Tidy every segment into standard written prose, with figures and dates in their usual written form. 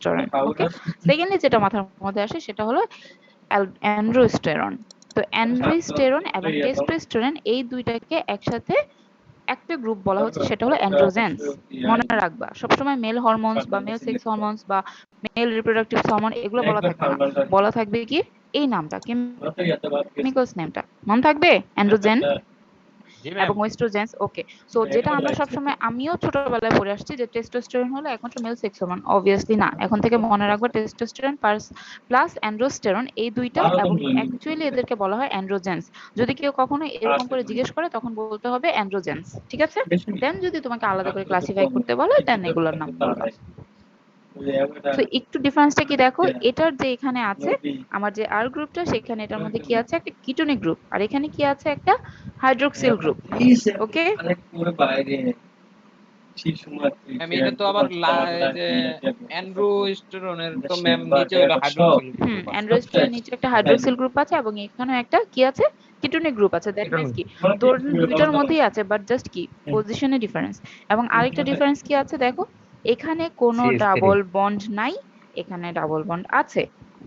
Testosterone. ওকে, secondly যেটা মাথার মধ্যে আসে সেটা হলো অ্যান্ড্রোস্টেরন। তো অ্যান্ড্রোস্টেরন এবং টেস্টোস্টেরন এই দুইটাকে একসাথে একটা গ্রুপ বলা হচ্ছে, সেটা হলো অ্যান্ড্রোজেন্স। মনে রাখবা, সবসময় মেল হরমোনস বা মেল সেক্স হরমোনস বা মেল রিপ্রোডাক্টিভ হরমোন এগুলো বলা থাকবে না, বলা থাকবে কি এই নামটা, কেমিক্যালস নেমটা মনে থাকবে, অ্যান্ড্রোজেন জি ম্যাম। এবং ওয়েস্ট্রোজেন্স। ওকে, সো যেটা আমরা সবসময়, আমিও ছোটবেলায় পড়ে আসছি যে টেস্টোস্টেরন হলো একমাত্র মেল সেক্স হরমোন। অবভিয়াসলি না, এখন থেকে মনে রাখবা টেস্টোস্টেরন প্লাস অ্যান্ড্রোস্টেরন এই দুইটা, এবং অ্যাকচুয়ালি এদেরকে বলা হয় অ্যান্ড্রোজেন্স। যদি কেউ কখনো এরকম করে জিজ্ঞেস করে তখন বলতে হবে অ্যান্ড্রোজেন্স, ঠিক আছে? দেন যদি তোমাকে আলাদা করে ক্লাসিফাই করতে বলে দেন এগুলোর নাম বলবা। তো একটু ডিফারেন্সটা কি দেখো, এটার যে এখানে আছে আমার যে আর গ্রুপটা, সেখানে এটার মধ্যে কি আছে, একটা কিটোনিক গ্রুপ, আর এখানে কি আছে, একটা হাইড্রোক্সিল গ্রুপ। ওকে, ম্যাম এটা তো আবার যে অ্যান্ড্রোস্টেরনের তো ম্যাম নিচে হলো হাইড্রোক্সিল গ্রুপ আছে। অ্যান্ড্রোস্টেরনের নিচে একটা হাইড্রোক্সিল গ্রুপ আছে এবং এখানেও একটা কি আছে, কিটোনিক গ্রুপ আছে। দ্যাট মিন্স কি দুইটার মধ্যেই আছে, বাট জাস্ট কি পজিশনে ডিফারেন্স। এবং আরেকটা ডিফারেন্স কি আছে দেখো, এখানে কোনো CH3 ডাবল বন্ড নাই, এখানে ডাবল বন্ড আছে।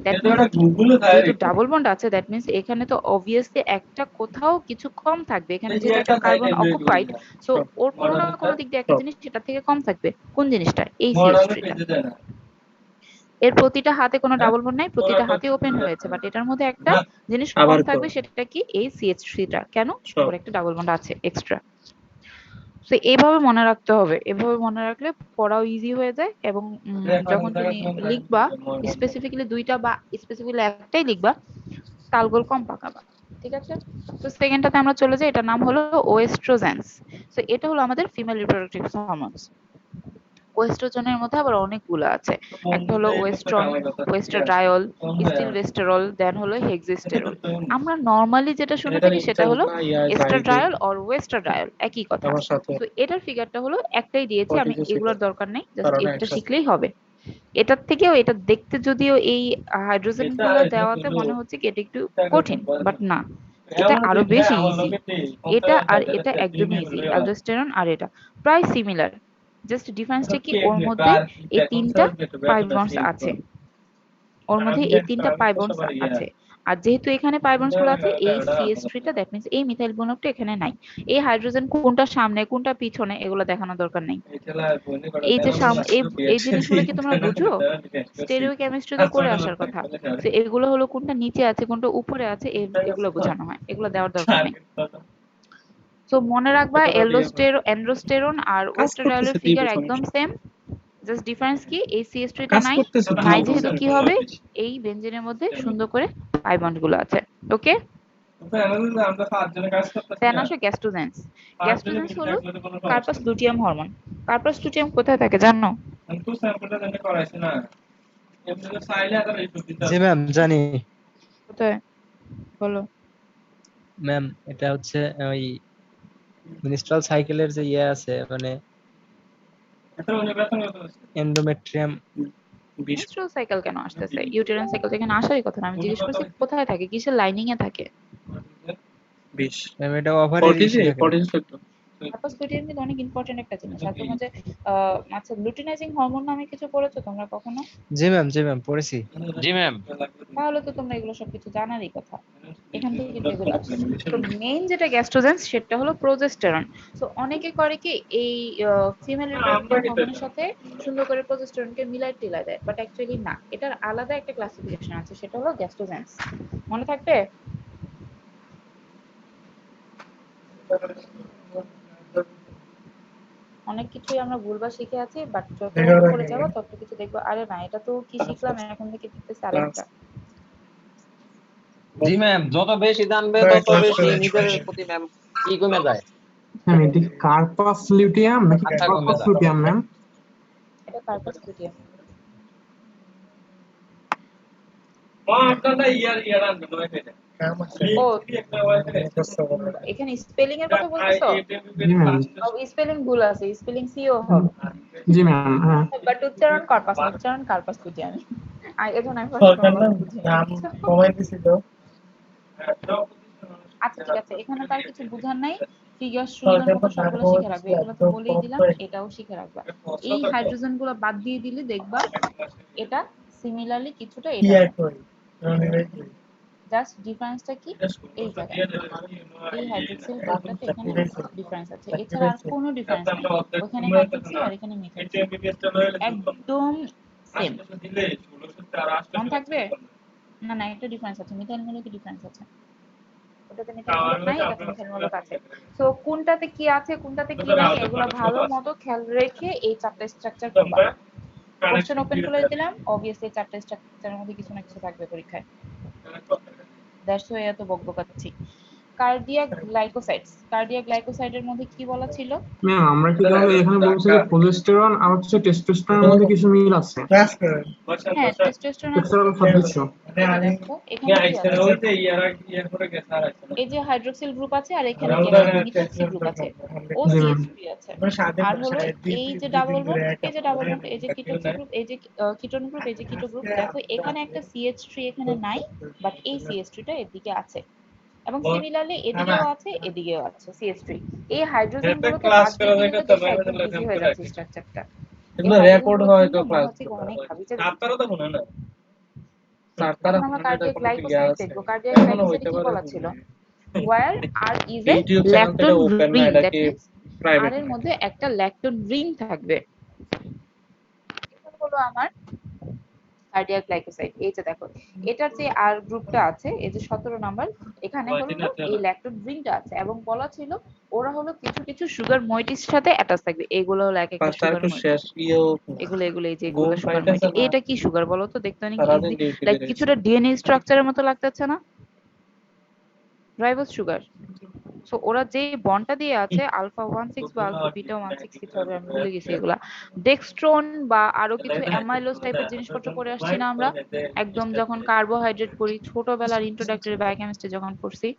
দ্যাট মিন্স কি, যেহেতু ডাবল বন্ড আছে দ্যাট মিন্স এখানে তো অবভিয়াসলি একটা কোথাও কিছু কম থাকবে, এখানে যেহেতু একটা কার্বন অকুপাইড, সো ওর কোনো না কোনো দিক দিয়ে একটা জিনিস সেটা থেকে কম থাকবে। কোন জিনিসটা? এই CH3টা। এর প্রতিটা হাতে কোনো ডাবল বন্ড নাই, প্রতিটা হাতে ওপেন হয়েছে, বাট এটার মধ্যে একটা জিনিস কম থাকবে, সেটা কি এই CH3টা। কেন? ওর একটা ডাবল বন্ড আছে এক্সট্রা। তো এইভাবে মনে রাখতে হবে, এভাবে মনে রাখলে পড়াও ইজি হয়ে যায়। এবং যখন তুমি লিখবা স্পেসিফিক্যালি দুইটা বা স্পেসিফিক্যালি একটাই লিখবা, তালগোল কম পাকাবা, ঠিক আছে? তো সেকেন্ডটাতে আমরা চলে যাই, এটার নাম হলো ওয়েস্ট্রোজেন্স। তো এটা হলো আমাদের ফিমেল রিপ্রোডাক্টিভ হরমোনস। ওয়েস্ট্রোজনের মধ্যে আবার অনেকগুলো আছে, একটা হলো ওয়েস্ট্রন, ওয়েস্টাড্রায়ল, স্টিলভেস্টেরল, দেন হলো হেক্সিস্টেরল। আমরা নর্মালি যেটা শুনে থাকি সেটা হলো এস্ট্রাড্রায়ল আর ওয়েস্টাড্রায়ল, একই কথা। তো এটার ফিগারটা হলো একটাই দিয়েছি আমি, এগুলোর দরকার নেই, জাস্ট এটা শিখলেই হবে। এটার থেকেও এটা দেখতে যদিও এই হাইড্রোজেন গুলো দেওয়াতে মনে হচ্ছে কি এটা একটু কঠিন, বাট না, এটা আরো বেশি ইজি। এটা আর এটা একদমই ইজি, অ্যালডোস্টেরন আর এটা প্রায় সিমিলার, জাস্ট ডিফারেন্সটা কি ওর মধ্যে এই তিনটা পাই বন্ডস আছে, ওর মধ্যে এই তিনটা পাই বন্ডস আছে। আর যেহেতু এখানে পাই বন্ডস গুলো আছে, এই CH3টা দ্যাট মিন্স এই মিথাইল বন্ধনটা এখানে নাই। এই হাইড্রোজেন কোনটা সামনে কোনটা পিছনে এগুলো দেখানোর দরকার নেই। এই যে এই জিনিসগুলো কি তোমরা বুঝো? স্টেরিও কেমিস্ট্রিতে করে আসার কথা। তো এগুলো হলো কোনটা নিচে আছে কোনটা উপরে আছে, এগুলো বোঝানো হয়, এগুলো দেওয়ার দরকার নেই। তো মনে রাখবা অ্যান্ড্রোস্টেরন আর ওয়েস্টাড্রায়লের ফিগার একদম সেম, জাস্ট ডিফারেন্স কি এই CH3টা নাই, নাই যেহেতু কি হবে, এই বেনজিনের মধ্যে সুন্দর করে পাই বন্ড গুলো আছে। ওকে, দেন আসো গ্যাস্ট্রোজেন্স। গ্যাস্ট্রোজেন্স হলো কার্পাস লুটিয়াম হরমোন। কার্পাস লুটিয়াম কোথায় থাকে জানো? জি ম্যাম জানি কোথায় বলো? ম্যাম। এটা হচ্ছে ওই মিনিস্ট্রাল সাইকেলের যে ইয়ে আছে, মানে এন্ডোমেট্রিয়াম। মেনস্ট্রুয়াল সাইকেল কেন আসতেছে? ইউটেরাইন সাইকেল তো এখানে আসারই কথা না। আমি জিজ্ঞেস করছি কোথায় থাকে, কিসের লাইনিং এ থাকে? ম্যাম এটা ওভারের ইস্যু থাকে। কার্পাস লুটিয়াম কিন্তু অনেক ইম্পর্টেন্ট একটা জিনিস। আর তোমরা যে আচ্ছা লুটিনাইজিং হরমোন নামে কিছু পড়েছো তোমরা কখনো? জি ম্যাম পড়েছি। জি ম্যাম। তাহলে তো তোমরা এগুলো সবকিছু জানারই কথা, এখান থেকে কিন্তু এগুলো আসে। তো মেইন যেটা গ্যাস্ট্রোজেন্স সেটা হলো প্রোজেস্টেরন। তো অনেকে করে কি এই ফিমেল রিপ্রোডাক্টিভ হরমোনের সাথে সুন্দর করে প্রোজেস্টেরনকে মিলাই টিলাই দেয়, বাট অ্যাকচুয়ালি না, এটার আলাদা একটা ক্লাসিফিকেশন আছে, সেটা হলো গ্যাস্ট্রোজেন্স। মনে থাকবে? অনেক কিছুই আমরা ভুলভাল শিখে আছি, বাট যত উপরে যাবো তত কিছু দেখবো আরে না এটা তো কি শিখলাম, এখন থেকে দেখতেছি আরেকটা। জি ম্যাম, যত বেশি জানবে তত বেশি নিজের প্রতি ম্যাম কি কমে যায়, ম্যাম এটি কার্পাস লুটিয়াম নাকি আচ্ছা কমে কার্পাস যায়। Luteum ma'am? এটা কার্পাস লুটিয়াম। ও এখানে স্পেলিং এর কথা বলতেছো? জি ম্যাম। স্পেলিং ভুল আছে, স্পেলিং সিও হবে, জি ম্যাম। হ্যাঁ বাট উচ্চারণ কার্পাস, উচ্চারণ কার্পাস লুটিয়াম। এখন আমি ফার্স্ট বুঝি। আচ্ছা ঠিক আছে, এখানে তার কিছু বুঝার নাই। ফিগার সুন্দর মতো সবগুলো শিখে রাখবে, এগুলো তো বলেই দিলাম, এটাও শিখে রাখবা। এই হাইড্রোজেন গুলো বাদ দিয়ে দিলে দেখবা এটা সিমিলারলি কিছুটা এটা জাস্ট ডিফারেন্সটা কি এই জায়গায় এই হাইড্রোক্সিল গ্রুপটাতে এখানে ডিফারেন্স আছে, এছাড়া আর কোনো ডিফারেন্স নেই। ওখানে হাইড্রোক্সিল আর এখানে মিথাইল একদম সেম। মনে থাকবে? না না, একটা ডিফারেন্স আছে, মিথাইল মূলকে ডিফারেন্স আছে, ওটাতে মিথাইল মূলক নাই, এটাতে মিথাইল মূলক আছে। সো কোনটাতে কি আছে কোনটাতে কি নাই এগুলো ভালো মতো খেয়াল রেখে এই চারটা স্ট্রাকচার করবা। কোশ্চেন ওপেন করে দিলাম, অবভিয়াসলি চারটা স্ট্রাকচারের মধ্যে কিছু না কিছু থাকবে পরীক্ষায়। দ্যাটস ওয়াই এত বকবকাচ্ছি। কার্ডিয়াক গ্লাইকোসাইডের মধ্যে কি বলা ছিল? ম্যাম আমরা কি তাহলে এখানে বলছি যে প্রোজেস্টেরন আর হচ্ছে টেস্টোস্টেরনের মধ্যে কিছু মিল আছে? হ্যাঁ, টেস্টোস্টেরন সেক্সুয়াল সাদৃশ্য। দেখো এখানে কি আছে, এই যে হাইড্রোক্সিল গ্রুপ আছে আর এখানে কি আছে, মিথক্সি গ্রুপ আছে, ও CH3 আছে। আর হলো এই যে ডাবল বন্ড, এই যে ডাবল বন্ড, এই যে কিটোক্সি গ্রুপ, এই যে কিটোন গ্রুপ, এই যে কিটো গ্রুপ, দেখো এখানে একটা CH3 এখানে নাই, বাট এই CH3 টা এদিকে আছে, এবং সিমিলারলি এদিকেও আছে এদিকেও আছে CH3। এই হাইড্রোজেন গুলোকে বাদ দিয়ে দিলে তো দেখো একদম ইজি হয়ে যাচ্ছে স্ট্রাকচারটা। এগুলো রেকর্ড হয় তো ক্লাস অনেক হাবিজে আপনারা তো মনে না এখন আমরা কার্ডিয়াক গ্লাইকোসাইড দেখবো। কার্ডিয়াক গ্লাইকোসাইডে কি বলা ছিল? where R is a YouTube চ্যানেলটা lactone ওপেন না, ring, এটা that কি means প্রাইভেট? R এর মধ্যে একটা ল্যাকটোন রিং থাকবে। এটা হলো আমার কার্ডিয়াক গ্লাইকোসাইড। এই যে দেখো এটার যে আর গ্রুপটা আছে, এই যে 17 নাম্বার, এখানে হলো এই ল্যাকটোন রিংটা আছে, এবং বলা ছিল ওরা হলো কিছু কিছু সুগার মইটির সাথে অ্যাটাচ থাকবে। এগুলো হলো এক একটা পাঁচটা সুগার একটু মইটি, শেষ ইয়েও এগুলো এই যে এগুলো গোল সুগার পাইতেছে মইটি। না, এটা কি সুগার বলো তো, দেখতে অনেক সারাদিন ইজি, ডিউটি লাইক করে কিছুটা ডিএনএ স্ট্রাকচারের মতো লাগতেছে না? Ribose sugar. সো ওরা যে বন্ডটা দিয়ে আছে আলফা 16 বা আলফা বিটা 16 কিছু হবে, আমি ভুলে গেছি এগুলা। ডেক্সট্রন বা আরো কিছু অ্যামাইলোজ টাইপের জিনিসপত্র পড়ে আসছি না আমরা একদম যখন কার্বোহাইড্রেট পড়ি, ছোটবেলার ইন্ট্রোডাক্টরি বায়োকেমিস্ট্রি যখন পড়ছি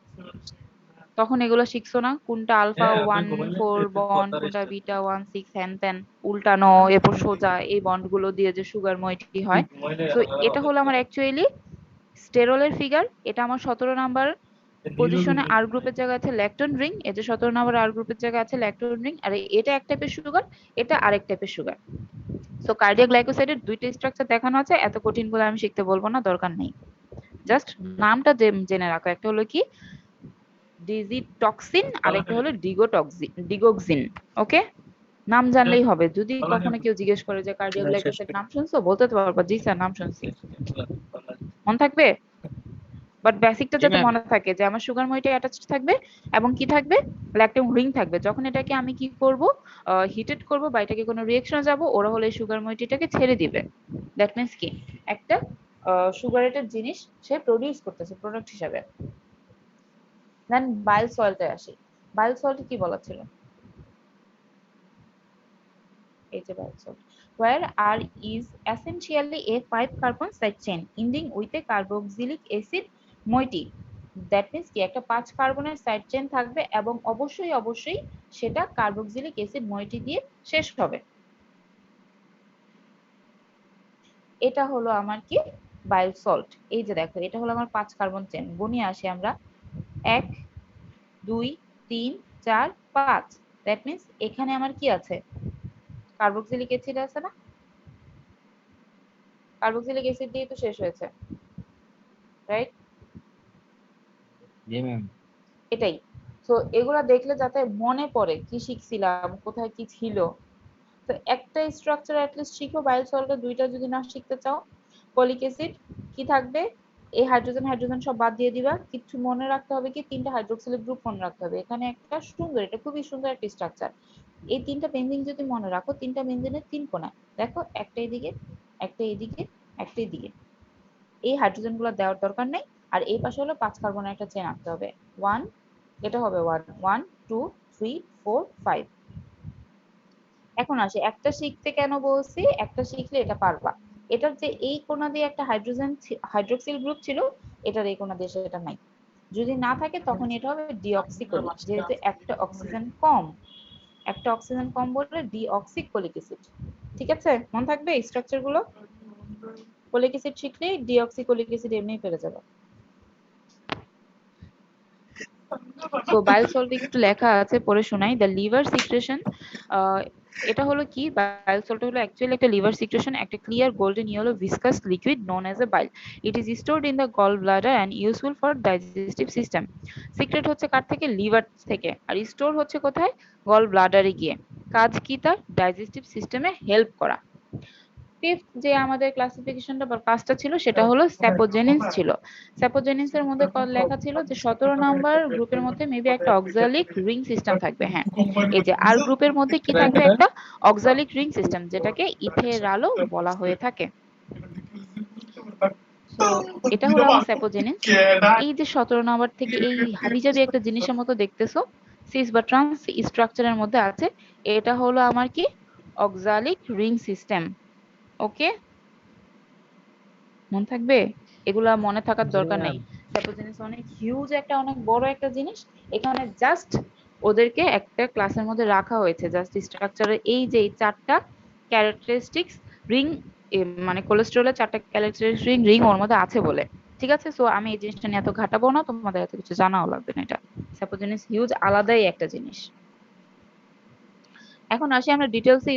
তখন এগুলো শিখছো না? কোনটা আলফা 14 বন্ড, কোনটা বিটা 16 হ্যান ত্যান উল্টানো, এরপর সোজা এই বন্ড গুলো দিয়ে যে সুগার মইটি হয়। তো এটা হলো আমার অ্যাকচুয়ালি স্টেরলের ফিগার। এটা আমার 17 নাম্বার পজিশনে আর গ্রুপের জায়গায় আছে ল্যাকটোন রিং, এই যে 17 নাম্বার আর গ্রুপের জায়গায় আছে ল্যাকটোন রিং, আর এটা এক টাইপের সুগার, এটা আরেক টাইপের সুগার। সো কার্ডিয়াক গ্লাইকোসাইডের দুইটা স্ট্রাকচার দেখানো আছে, এত কঠিন বলে আমি শিখতে বলবো না, দরকার নেই। জাস্ট নামটা জেনে রাখো, একটা হলো কি ডিজিটক্সিন আর একটা হলো ডিগোক্সিন। ওকে, নাম জানলেই হবে। যদি কখনো কেউ জিজ্ঞেস করে যে কার্ডিয়াক গ্লাইকোসাইড নাম শুনছো, বলতে তো পারবা জি স্যার নাম শুনছি, মনে থাকবে। বাট বেসিকটা যাতে মনে থাকে যে আমার সুগার মইটা অ্যাটাচড থাকবে এবং কি থাকবে, ল্যাকটোন রিং থাকবে। যখন এটাকে আমি কি করব, হিটেড করব বা এটাকে কোনো রিঅ্যাকশনে যাব, ওরা হলে সুগার মইটিটাকে ছেড়ে দিবে। দ্যাট মিন্স কি একটা সুগারেটেড জিনিস সে প্রডিউস করতেছে প্রোডাক্ট হিসাবে। দেন বাইল সল্টে আসি। বাইল সল্ট কি বলা ছিল? এই যে bile salt, where R is essentially a 5-carbon side chain ending with a carboxylic acid moiety. That means কি একটা 5 কার্বনের সাইড চেইন থাকবে এবং অবশ্যই সেটা কার্বক্সিলিক অ্যাসিড মইটি দিয়ে শেষ হবে। এটা হলো আমার কি বাইল সল্ট। এই যে দেখো এটা হলো আমার 5 কার্বন চেইন, গুনিয়ে আসি আমরা 1 2 3 4 5। দ্যাট মিন্স এখানে আমার কি আছে, কার্বক্সিলিক অ্যাসিড আছে না, কার্বক্সিলিক অ্যাসিড দিয়ে তো শেষ হয়েছে, রাইট? জি ম্যাম। এটাই। সো এগুলা দেখলে যাতে মনে পড়ে কি শিখছিলাম, কোথায় কি ছিল। তো একটা স্ট্রাকচার অ্যাটলিস্ট শিখো বাইল সল্টের, দুইটা যদি না শিখতে চাও। ফলিক অ্যাসিড কি থাকবে, এই হাইড্রোজেন সব বাদ দিয়ে দিবা। কিছু মনে রাখতে হবে কি, 3টা হাইড্রোক্সিলিক গ্রুপ মনে রাখতে হবে। এখানে একটা সুন্দর, এটা খুবই সুন্দর একটা স্ট্রাকচার। এই 3টা বেনজিন যদি মনে রাখো, 3টা বেনজিনের 3 কোণা, দেখো একটা এদিকে, একটা এদিকে, একটা এদিকে। এই হাইড্রোজেন গুলো দেওয়ার দরকার নেই। আর এই পাশে হলো 5 কার্বনের একটা চেন আঁকতে হবে। 1, এটা হবে 1 2 3 4 5। এখন আসি একটা শিখতে কেন বলছি, একটা শিখলে এটা পারবা। এটার যে এই কোণা দিয়ে একটা হাইড্রোক্সিল গ্রুপ ছিল, এটার এই কোণা দিয়ে সেটা নাই। যদি না থাকে তখন এটা হবে ডিঅক্সিকোলিক, যেহেতু একটা অক্সিজেন কম বললে ডিঅক্সিকোলিক অ্যাসিড। ঠিক আছে, মনে থাকবে এই স্ট্রাকচার গুলো। কোলিক অ্যাসিড শিখলেই ডিঅক্সিকোলিক অ্যাসিড এমনিই পেরে যাবে। তো বাইল সল্ট একটু লেখা আছে, পড়ে শোনাই। দ্য লিভার সিক্রেশন, এটা হলো কি, বাইল সল্ট হলো অ্যাকচুয়ালি একটা লিভার সিক্রেশন, একটা clear golden yellow viscous liquid known as a bile. It is stored in the gall bladder and useful for digestive system. Secret হচ্ছে কার থেকে? লিভার থেকে। আর স্টোর হচ্ছে কোথায়? গল ব্লাডারে গিয়ে। কাজ কি তার? ডাইজেস্টিভ সিস্টেমে হেল্প করা। ফিফথ যে আমাদের ক্লাসিফিকেশনটা বা কাজটা ছিল সেটা হলো স্যাপোজেনিন্স ছিল। স্যাপোজেনিন্স এর মধ্যে লেখা ছিল যে 17 নাম্বার গ্রুপের মধ্যে মেবি একটা অক্সালিক রিং সিস্টেম থাকবে। হ্যাঁ, এই যে আর গ্রুপের মধ্যে কি থাকবে? একটা অক্সালিক রিং সিস্টেম, যেটাকে ইথেরালও বলা হয়ে থাকে। তো এটা হলো আমার স্যাপোজেনিন্স। এই যে 17 নাম্বার থেকে এই হাবিজাবি একটা জিনিসের মতো দেখতেছো, সিস বা ট্রান্স স্ট্রাকচারের মধ্যে আছে, এটা হলো আমার কি? Oxalic ring system. ওকে, মনে থাকবে, এগুলা মনে থাকার জি দরকার ম্যাম। নেই। সাপোজিনিস অনেক হিউজ একটা, অনেক বড় একটা জিনিস। এখানে জাস্ট ওদেরকে একটা ক্লাসের মধ্যে রাখা হয়েছে, জাস্ট স্ট্রাকচারের এই যে এই চারটা ক্যারেক্টারিস্টিক্স রিং, মানে কোলেস্টেরলের চারটা ক্যারেক্টারিস্টিক রিং রিং ওর মধ্যে আছে বলে। ঠিক আছে, সো আমি এই জিনিসটা নিয়ে এত ঘাটাবো না, তোমাদের এত কিছু জানাও লাগবে না। এটা সাপোজিনিস হিউজ আলাদাই একটা জিনিস। এখন আসি আমরা ডিটেলসে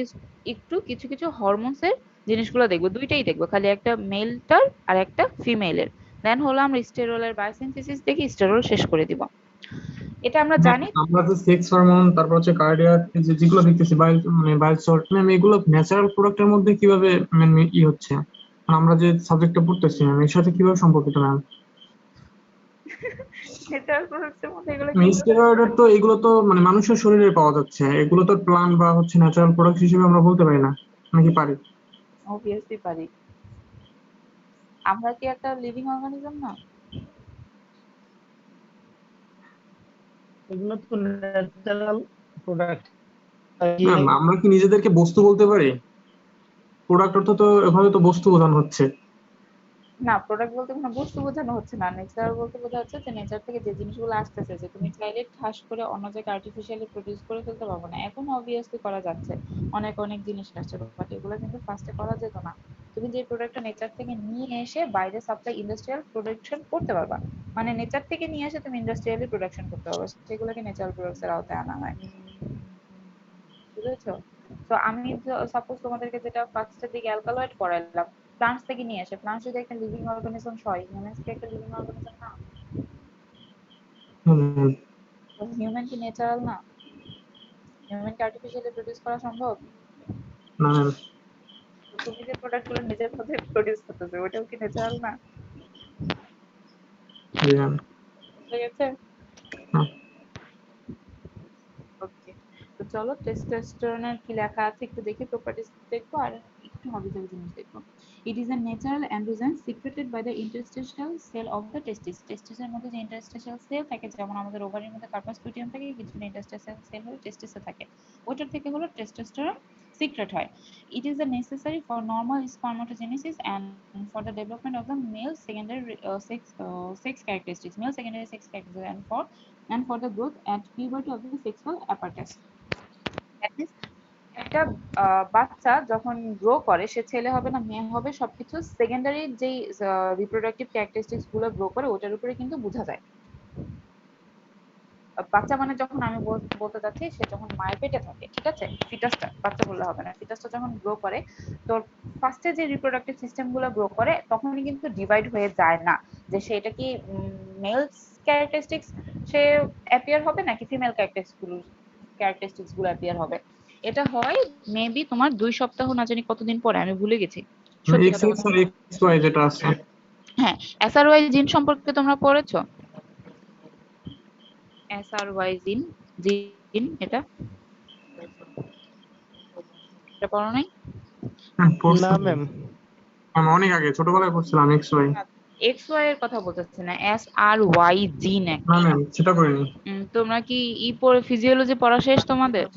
একটু কিছু কিছু হরমোনস এর জিনিসগুলো দেখবো, দুইটাই দেখবো, খালি একটা মেলটার আর একটা ফিমেলের। দেন হলো আমরা স্টেরলের বায়োসিনথেসিস দেখি, স্টেরল শেষ করে দিব। এটা আমরা জানি। আমরা যে সেক্স হরমোন, তারপর হচ্ছে কার্ডিয়াক, যেগুলো দেখতেছি বাইল, মানে বাইল সল্ট, ম্যাম এগুলো ন্যাচারাল প্রোডাক্টের মধ্যে কিভাবে ই হচ্ছে, মানে আমরা যে সাবজেক্টটা পড়তেছি ম্যাম এর সাথে কিভাবে সম্পর্কিত ম্যাম? ন্যাচারাল প্রোডাক্টসের মধ্যে এগুলো কি? স্টেরয়েড তো এগুলো তো মানে মানুষের শরীরে পাওয়া যাচ্ছে, এগুলো তো প্লান্ট বা হচ্ছে ন্যাচারাল প্রোডাক্ট হিসেবে আমরা বলতে পারি না, নাকি পারি? অবভিয়াসলি পারি। আমরা কি একটা লিভিং অর্গানিজম না? এগুলো তো ন্যাচারাল প্রোডাক্ট। ম্যাম আমরা কি নিজেদেরকে বস্তু বলতে পারি? প্রোডাক্ট অর্থ তো এভাবে তো বস্তু বোঝানো হচ্ছে। না, প্রোডাক্ট বলতে কোনো বস্তু বোঝানো হচ্ছে না। নেচার বলতে বোঝা হচ্ছে যে নেচার থেকে যে জিনিসগুলো আসতেছে, যে তুমি চাইলে ঠাস করে অন্য জায়গায় আর্টিফিশিয়ালি প্রডিউস করে ফেলতে পারবো না। এখন অবভিয়াসলি করা যাচ্ছে, অনেক অনেক জিনিস আসছে, বাট এগুলো কিন্তু ফার্স্টে করা যেত না। তুমি যে প্রোডাক্টটা নেচার থেকে নিয়ে এসে বাইরে সাপ্লাই ইন্ডাস্ট্রিয়াল প্রোডাকশন করতে পারবা, মানে নেচার থেকে নিয়ে এসে তুমি ইন্ডাস্ট্রিয়ালি প্রোডাকশন করতে পারবা, সেগুলোকে ন্যাচারাল প্রোডাক্টস এর আওতায় আনা হয়। বুঝেছো? তো আমি সাপোজ তোমাদেরকে যেটা ফার্স্টের দিকে অ্যালকালয়েড পড়াইলাম, প্লান্টস থেকে নিয়ে আসে, প্লান্টস যদি একটা লিভিং অর্গানিজম হয়, হিউম্যানস কি একটা লিভিং অর্গানিজম না? হুম, হিউম্যান কি ন্যাচারাল না? হিউম্যান কি আর্টিফিশিয়ালি প্রডিউস করা সম্ভব? না ম্যাম। তো তুমি যে প্রোডাক্টগুলো নিজের মধ্যে প্রডিউস করতেছো, ওটাও কি ন্যাচারাল না? জি ম্যাম। বুঝে গেছে? হ্যাঁ। ওকে, তো চলো টেস্টোস্টেরনের কি লেখা আছে একটু দেখি, প্রপার্টিজ দেখবো আর একটু হবিজাবি জিনিস দেখবো। It is a natural androgen secreted by the interstitial cell of the testis. টেস্টিসের মধ্যে যে ইন্টারস্টিশিয়াল সেল থাকে, যেমন আমাদের ওভারির মধ্যে কার্পাস লুটিয়াম থাকে, কিছু ইন্টারস্টিশিয়াল সেল হলো টেস্টিসে থাকে, ওইটার থেকে হলো টেস্টোস্টেরন সিক্রেট হয়। It is a necessary for normal spermatogenesis and for the development of the male secondary sex characteristics, male secondary sex characteristics, and for the growth at puberty of the sexual apparatus. That means একটা বাচ্চা যখন grow করে, সে ছেলে হবে না মেয়ে হবে, সবকিছু সেকেন্ডারি যেই রিপ্রোডাক্টিভ ক্যারেক্টারিস্টিক্স গুলো গ্রো করে ওটার উপরে কিন্তু বোঝা যায়। বাচ্চা মানে যখন আমি বলতে চাচ্ছি, সে যখন মায়ের পেটে থাকে, ঠিক আছে, ফিটাসটা, বাচ্চা বললে হবে না, ফিটাসটা যখন গ্রো করে, তো ফার্স্টে যে রিপ্রোডাক্টিভ সিস্টেম গুলো গ্রো করে তখনই কিন্তু ডিভাইড হয়ে যায় না, যে সেটা কি মেল ক্যারেক্টারিস্টিক্স সে অ্যাপিয়ার হবে নাকি ফিমেল ক্যারেক্টারিস্টিক্স গুলো অ্যাপিয়ার হবে। এটা হয় মেবি তোমার 2 সপ্তাহ না জানি কতদিন পরে, আমি ভুলে গেছি সত্যি এক্স কথা এক্স বলতে। আর এক্স ওয়াই যেটা আছে। হ্যাঁ, এসআরওয়াই জিন সম্পর্কে তোমরা পড়েছো? এসআরওয়াই জিন, এটা এটা পড়ো নাই? হ্যাঁ, না পড়ছিলাম। ম্যাম, আমি অনেক আগে ছোটবেলায় পড়ছিলাম এক্স ওয়াই। এক্স ওয়াই এর কথা বলতেছি না, এসআরওয়াই জিন না একটা। ম্যাম সেটা করিনি তোমরা কি পড়ে ফিজিওলজি পড়া শেষ তোমাদের?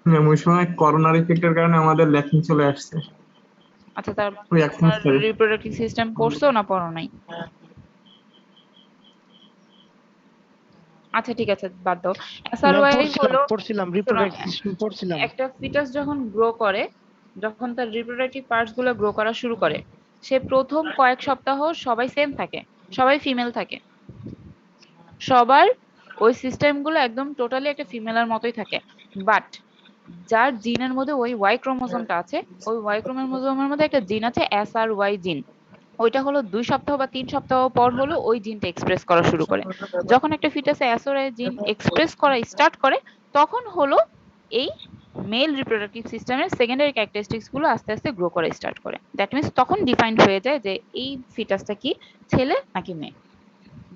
ম্যাম। ওই সময় করোনার ইফেক্টের কারণে আমাদের ল্যাকিং চলে আসছে আচ্ছা, তার ওই এক সেমিস্টারে। রিপ্রোডাক্টিভ সিস্টেম পড়ছো না পড়ো নাই? আচ্ছা ঠিক আছে, বাদ দাও। এসআরওয়াই হলো, পড়ছিলাম শোনো, রিপ্রোডাক্টিভ সিস্টেম পড়ছিলাম। একটা ফিটাস যখন গ্রো করে, যখন তার রিপ্রোডাক্টিভ পার্টস গুলো গ্রো করা শুরু করে, সে প্রথম কয়েক সপ্তাহ সবাই সেম থাকে, সবাই ফিমেল থাকে, সবার ওই সিস্টেমগুলো একদম টোটালি একটা ফিমেলের মতোই থাকে, বাট যার জিনের মধ্যে ওই ওয়াই ক্রোমোসোমটা আছে, ওই ওয়াই ক্রোমোসোমের মধ্যে একটা জিন আছে SRY জিন। ওইটা হলো 2 সপ্তাহ বা 3 সপ্তাহ পর হলো ওই জিনটা এক্সপ্রেস করা শুরু করে। যখন একটা ফিটাসে SRY জিন এক্সপ্রেস করা স্টার্ট করে, তখন হলো এই মেল রিপ্রোডাক্টিভ সিস্টেমের সেকেন্ডারি ক্যারেক্টারিস্টিক্স গুলো আস্তে আস্তে গ্রো করা স্টার্ট করে। দ্যাট মিন্স তখন ডিফাইন্ড হয়ে যায় যে এই ফিটাসটা কি ছেলে নাকি মেয়ে।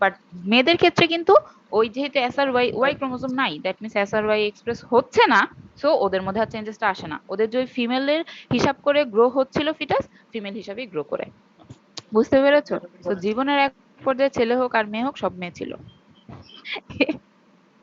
বাট মেয়েদের ক্ষেত্রে কিন্তু ওই যেহেতু ওয়াই ক্রোমোসোম নাই, দ্যাট মিন্স SRY এক্সপ্রেস হচ্ছে না, সো ওদের মধ্যে আর চেঞ্জেসটা আসে না। ওদের যে ফিমেলের হিসাব করে গ্রো হচ্ছিল ফিটাস, ফিমেল হিসাবেই গ্রো করে। বুঝতে পেরেছো? তো জীবনের এক পর্যায়ে ছেলে হোক আর মেয়ে হোক, সব মেয়ে ছিল।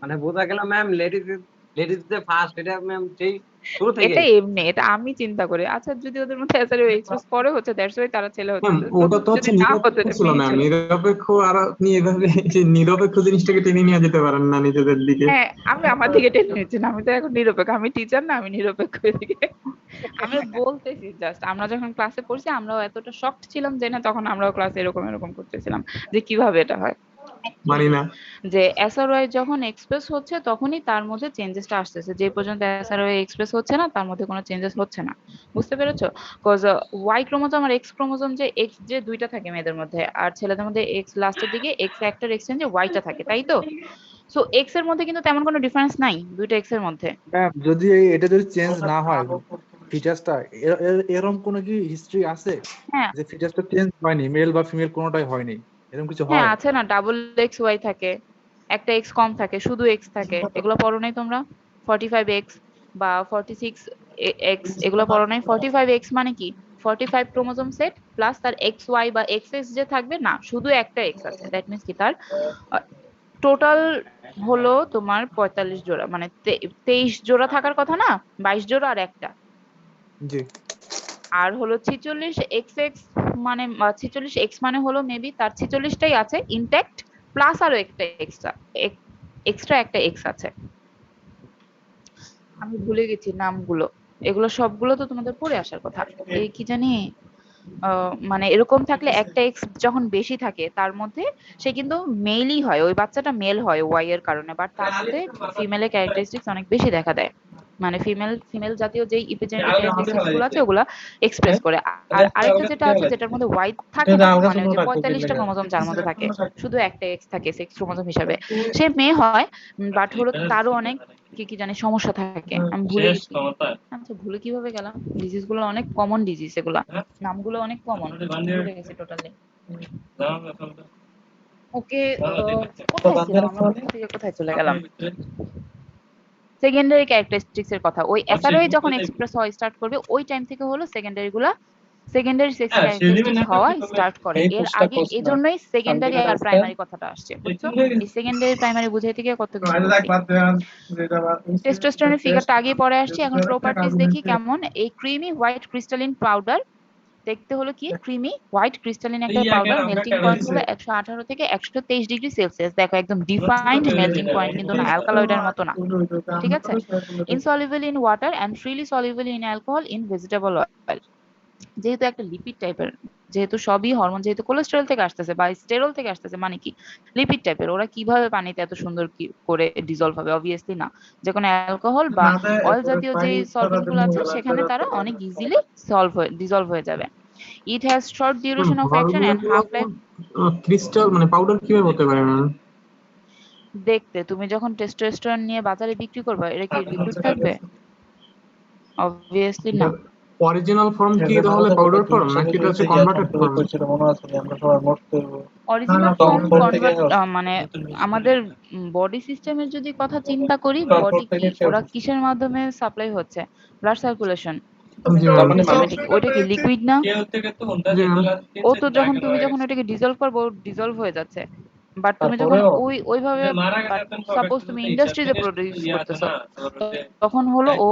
মানে বোঝা গেল ম্যাম লেডিস যে ফার্স্ট, এটা ম্যাম সেই শুরু থেকে এটা এমনি, এটা আমি চিন্তা করি। আচ্ছা, যদি ওদের মধ্যে SRY এক্সপ্রেস পরে হচ্ছে, দ্যাটস ওয়াই তারা ছেলে হচ্ছে। ম্যাম ওটা তো হচ্ছে যদি না হতো, নিরপেক্ষ এটা ছিল মেয়ে ম্যাম, ছিল। নিরপেক্ষ। আর আপনি এভাবে যে নিরপেক্ষ জিনিসটাকে টেনে নিয়ে যেতে পারেন না নিজেদের দিকে। হ্যাঁ, আমি আমার দিকে টেনে নিচ্ছি না, আমি তো এখন নিরপেক্ষ। আমি টিচার না, আমি নিরপেক্ষ এদিকে। আমি বলতেছি জাস্ট, আমরা যখন ক্লাসে পড়ছি আমরাও এতটা শকড ছিলাম যে না, তখন আমরাও ক্লাসে এরকম এরকম করতেছিলাম যে কিভাবে এটা হয়। মানি না। যে SRY যখন এক্সপ্রেস হচ্ছে তখনই তার মধ্যে চেঞ্জেসটা আসতেছে, যে পর্যন্ত SRY এক্সপ্রেস হচ্ছে না তার মধ্যে কোনো চেঞ্জেস হচ্ছে না। বুঝতে পেরেছো? কজ ওয়াই ক্রোমোজোম আর এক্স ক্রোমোজোম যে এক্স যে দুইটা থাকে মেয়েদের মধ্যে, আর ছেলেদের মধ্যে এক্স লাস্টের দিকে এক্স ফ্যাক্টর এক্সচেঞ্জে ওয়াইটা থাকে, তাই তো? সো এক্স এর মধ্যে কিন্তু তেমন কোনো ডিফারেন্স নাই দুইটা এক্স এর মধ্যে। ম্যাম যদি এটা যদি চেঞ্জ না হয় ফিচার্সটা, এরকম কোনো কি হিস্ট্রি আছে হ্যাঁ যে ফিচার্সটা চেঞ্জ হয়নি, মেল বা ফিমেল কোনোটাই হয়নি, এরকম কিছু হ্যাঁ হয়? আছে না, ডাবল এক্স ওয়াই থাকে, একটা এক্স কম থাকে, শুধু এক্স থাকে। এগুলো পড়ো নাই তোমরা? 45X বা 46X, এগুলো পড়ো নাই? 45X মানে কি? 45 ক্রোমোজোম সেট প্লাস তার এক্স ওয়াই বা এক্স এক্স যে থাকবে না, শুধু একটা এক্স আছে। দ্যাট মিন্স কি তার টোটাল হলো তোমার 45 জোড়া, মানে 23 জোড়া থাকার কথা না, 22 জোড়া আর একটা। জি। আর হলো 46XX মানে 46X মানে হলো মেবি তার 46টাই আছে ইনট্যাক্ট, প্লাস আরো একটা এক্সট্রা একটা এক্স আছে। আমি ভুলে গেছি নামগুলো, এগুলো সবগুলো তো তোমাদের পড়ে আসার কথা। এই কি জানি মানে এরকম থাকলে একটা এক্স যখন বেশি থাকে তার মধ্যে সে কিন্তু মেলই হয়, ওই বাচ্চাটা মেল হয় ওয়াই এর কারণে, বাট তার মধ্যে ফিমেলের ক্যারেক্টারিস্টিক্স অনেক বেশি দেখা দেয়। মানে ফিমেল জাতীয় যেই ইপিজেনেটিক ক্যারেক্টারিস্টিক্স গুলো আছে ওগুলা এক্সপ্রেস করে। আর আরেকটা যেটা আছে যেটার মধ্যে ওয়াই থাকে না, মানে ওই যে 45টা ক্রোমোজোম যার মধ্যে থাকে, শুধু একটা এক্স থাকে সেক্স ক্রোমোজোম হিসাবে, সে মেয়ে হয়। বাট হলো তারও অনেক কি কি জানি সমস্যা থাকে, আমি ভুলে গেছি। আচ্ছা, ভুলে কিভাবে গেলাম? ডিজিজ গুলো অনেক কমন ডিজিজ, এগুলা নামগুলো অনেক কমন, ভুলে গেছি টোটালি। ওকে, কোথায় ছিলাম আমরা? কোথা থেকে কোথায় চলে গেলাম? সেকেন্ডারি ক্যারেক্টারিস্টিক্স এর কথা। ওই SRY যখন এক্সপ্রেস হওয়া স্টার্ট করবে, ওই টাইম থেকে হলো সেকেন্ডারি সেক্স ক্যারেক্টারিস্টিক্স হওয়া স্টার্ট করে। এর আগে এজন্যই সেকেন্ডারি আর প্রাইমারি কথাটা আসছে, বুঝছো? এই সেকেন্ডারি প্রাইমারি বুঝাইতে গিয়ে কত কিছু বলছি। টেস্টোস্টেরনের ফিগারটা আগে পরে আসছি, এখন প্রপার্টিজ দেখি কেমন। এই ক্রিমি হোয়াইট ক্রিস্টালিন পাউডার দেখতে হলো কি, ক্রিমি হোয়াইট ক্রিস্টালিন একটা পাউডার, মেল্টিং পয়েন্ট হলো 118 থেকে 123 ডিগ্রি সেলসিয়াস। দেখো একদম ডিফাইন্ড মেল্টিং পয়েন্ট, কিন্তু না অ্যালকালয়েডের মতো না, ঠিক আছে? Insoluble in water and freely soluble in alcohol in vegetable oil. যেহেতু একটা লিপিড টাইপের, যেহেতু সবই হরমোন, যেহেতু কোলেস্টেরল থেকে আসতেছে বা স্টেরল থেকে আসতেছে, মানে কি লিপিড টাইপের, ওরা কিভাবে পানিতে এত সুন্দর কি করে ডিজলভ হবে? অবভিয়াসলি না। যে কোনো অ্যালকোহল বা অয়েল জাতীয় যে সলভেন্ট গুলো আছে সেখানে তারা অনেক ইজিলি ডিজলভ হয়ে যাবে। It has short duration of action and half life. Crystal মানে পাউডার কিভাবে হতে পারে ম্যাম? দেখতে, তুমি যখন টেস্টোস্টেরন নিয়ে বাজারে বিক্রি করবে, এটা কি লিকুইড থাকবে? অবভিয়াসলি না। অরিজিনাল ফর্ম কি তাহলে পাউডার ফর্ম, নাকি এটা হচ্ছে converted form? Original form convert, মানে আমাদের বডি সিস্টেমের যদি কথা চিন্তা করি, বডি কি ওরা কিসের মাধ্যমে সাপ্লাই হচ্ছে? Blood circulation. জি তো ম্যাম। ওইটা কি লিকুইড না? জি ম্যাম। ও তো তুমি যখন ওটাকে ডিজলভ করবো, ডিজলভ হয়ে যাচ্ছে। বাট তুমি যখন ওইভাবে, বাট সাপোজ তুমি ইন্ডাস্ট্রিতে প্রোডিউস করতেছো, তখন হলো ও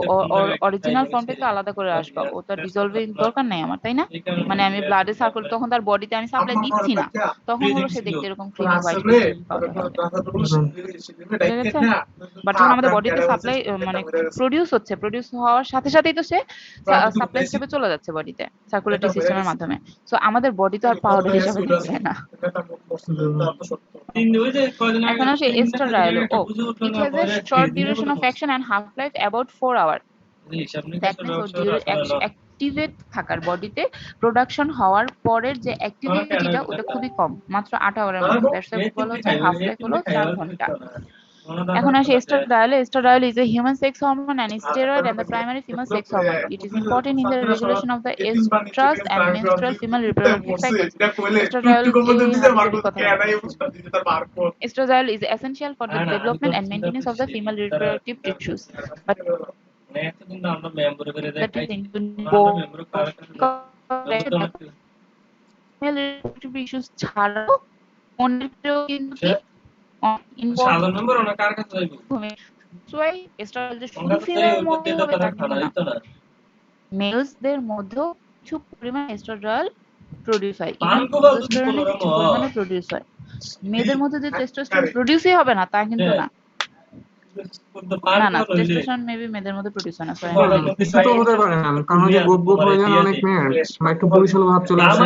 অরিজিনাল ফর্মটাকে আলাদা করে আসবা। ও তার ডিজলভিং দরকার নাই আমার, তাই না? মানে আমি ব্লাডে সার্কুল, তখন তার বডিতে আমি সাপ্লাই দিচ্ছি না, তখন হলো সে দেখতে এরকম ক্রিমি হোয়াইট ক্রিস্টালিন পাউডার হবে। বুঝা গেছে? বাট যখন আমাদের বডিতে সাপ্লাই মানে প্রোডিউস হওয়ার সাথে সাথেই তো সে সাপ্লাই হিসেবে চলে যাচ্ছে বডিতে সার্কুলেটরি সিস্টেমের মাধ্যমে। সো আমাদের বডি তো আর পাউডার হিসেবে দেখা যায় না। এখন আসে estradiol. Oh, it has a short duration of action and half-life about 4 hours. That means or activate থাকার বডিতে প্রোডাকশন হওয়ার পরের যে অ্যাক্টিভিটিটা ওটা খুবই কম, মাত্র 8 আওয়ারের মতো। দ্যাটস ওয়াই বলা হচ্ছে হাফ লাইফ হলো 4 ঘন্টা। এখন আসে estradiol. Estradiol is a human sex hormone and is steroid and the primary female sex hormone. It is important in the regulation of the estrus and menstrual female reproductive cycles. Estradiol Estradiol is essential for the development and maintenance of the female reproductive tissues, but that is including female reproductive tissues ছাড়াও অন্যেরও কিন্তু কি estradiol যে শুধু female মধ্যেই হবে তা কিন্তু না, মেলসদের মধ্যেও কিছু পরিমাণ estradiol প্রডিউস হয়, ইভেন টেস্টোস্টেরনও কিছু পরিমাণে প্রডিউস হয়। মেয়েদের মধ্যে যে টেস্টোস্টেরন প্রডিউসই হবে না তা কিন্তু না, না টেস্টোস্টেরন মেবি মেয়েদের মধ্যে প্রডিউস হয় না। কিছু তো হতে পারে না, কারণ যে গোপ হয়ে যান অনেক মেয়ের বা একটু বরিশাল ভাব চলে আসে।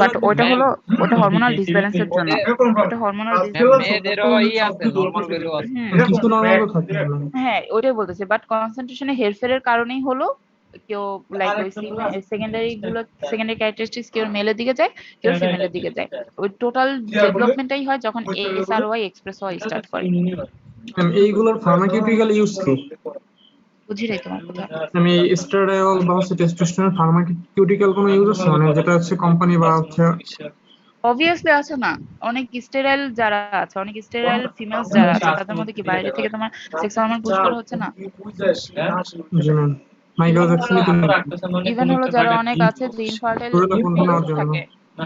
বাট ওটা হরমোনাল ডিসব্যালেন্সের জন্য, ওটা হরমোনাল মেয়েদেরও আছে, নরমাল ভ্যালু আছে। কিছু নরমালও থাকে। হ্যাঁ ওটাই বলতেছে, বাট কনসেন্ট্রেশনে হেরফেরের কারণেই হলো কেউ লাইক ওই সেকেন্ডারি ক্যারেক্টারিস্টিক্স কেউ মেলের দিকে যায়, কেউ ফিমেলের দিকে যায়। ওই টোটাল ডেভেলপমেন্টটাই হয় যখন ASRY এক্সপ্রেস হওয়া স্টার্ট করে। এইগুলোর ফার্মাকিউটিক্যাল ইউজ কি? বুঝি নাই তোমার কথা। আমি এস্ট্রাডিওল বা হচ্ছে টেস্টোস্টেরন ফার্মাকিউটিক্যাল কোনো ইউজ আছে, মানে যেটা হচ্ছে কোম্পানি বা হচ্ছে অবভিয়াসলি আছে না, অনেক স্টেরাইল যারা আছে, অনেক স্টেরাইল ফিমেলস যারা আছে তাদের মধ্যে কি বাইরে থেকে তোমার সেক্স হরমোন পুশ করা হচ্ছে না? জি ম্যাম, মাইকেল জ্যাকসনই তো ইভেন হলো যারা অনেক আছে যে ইনফার্টাইল থাকে,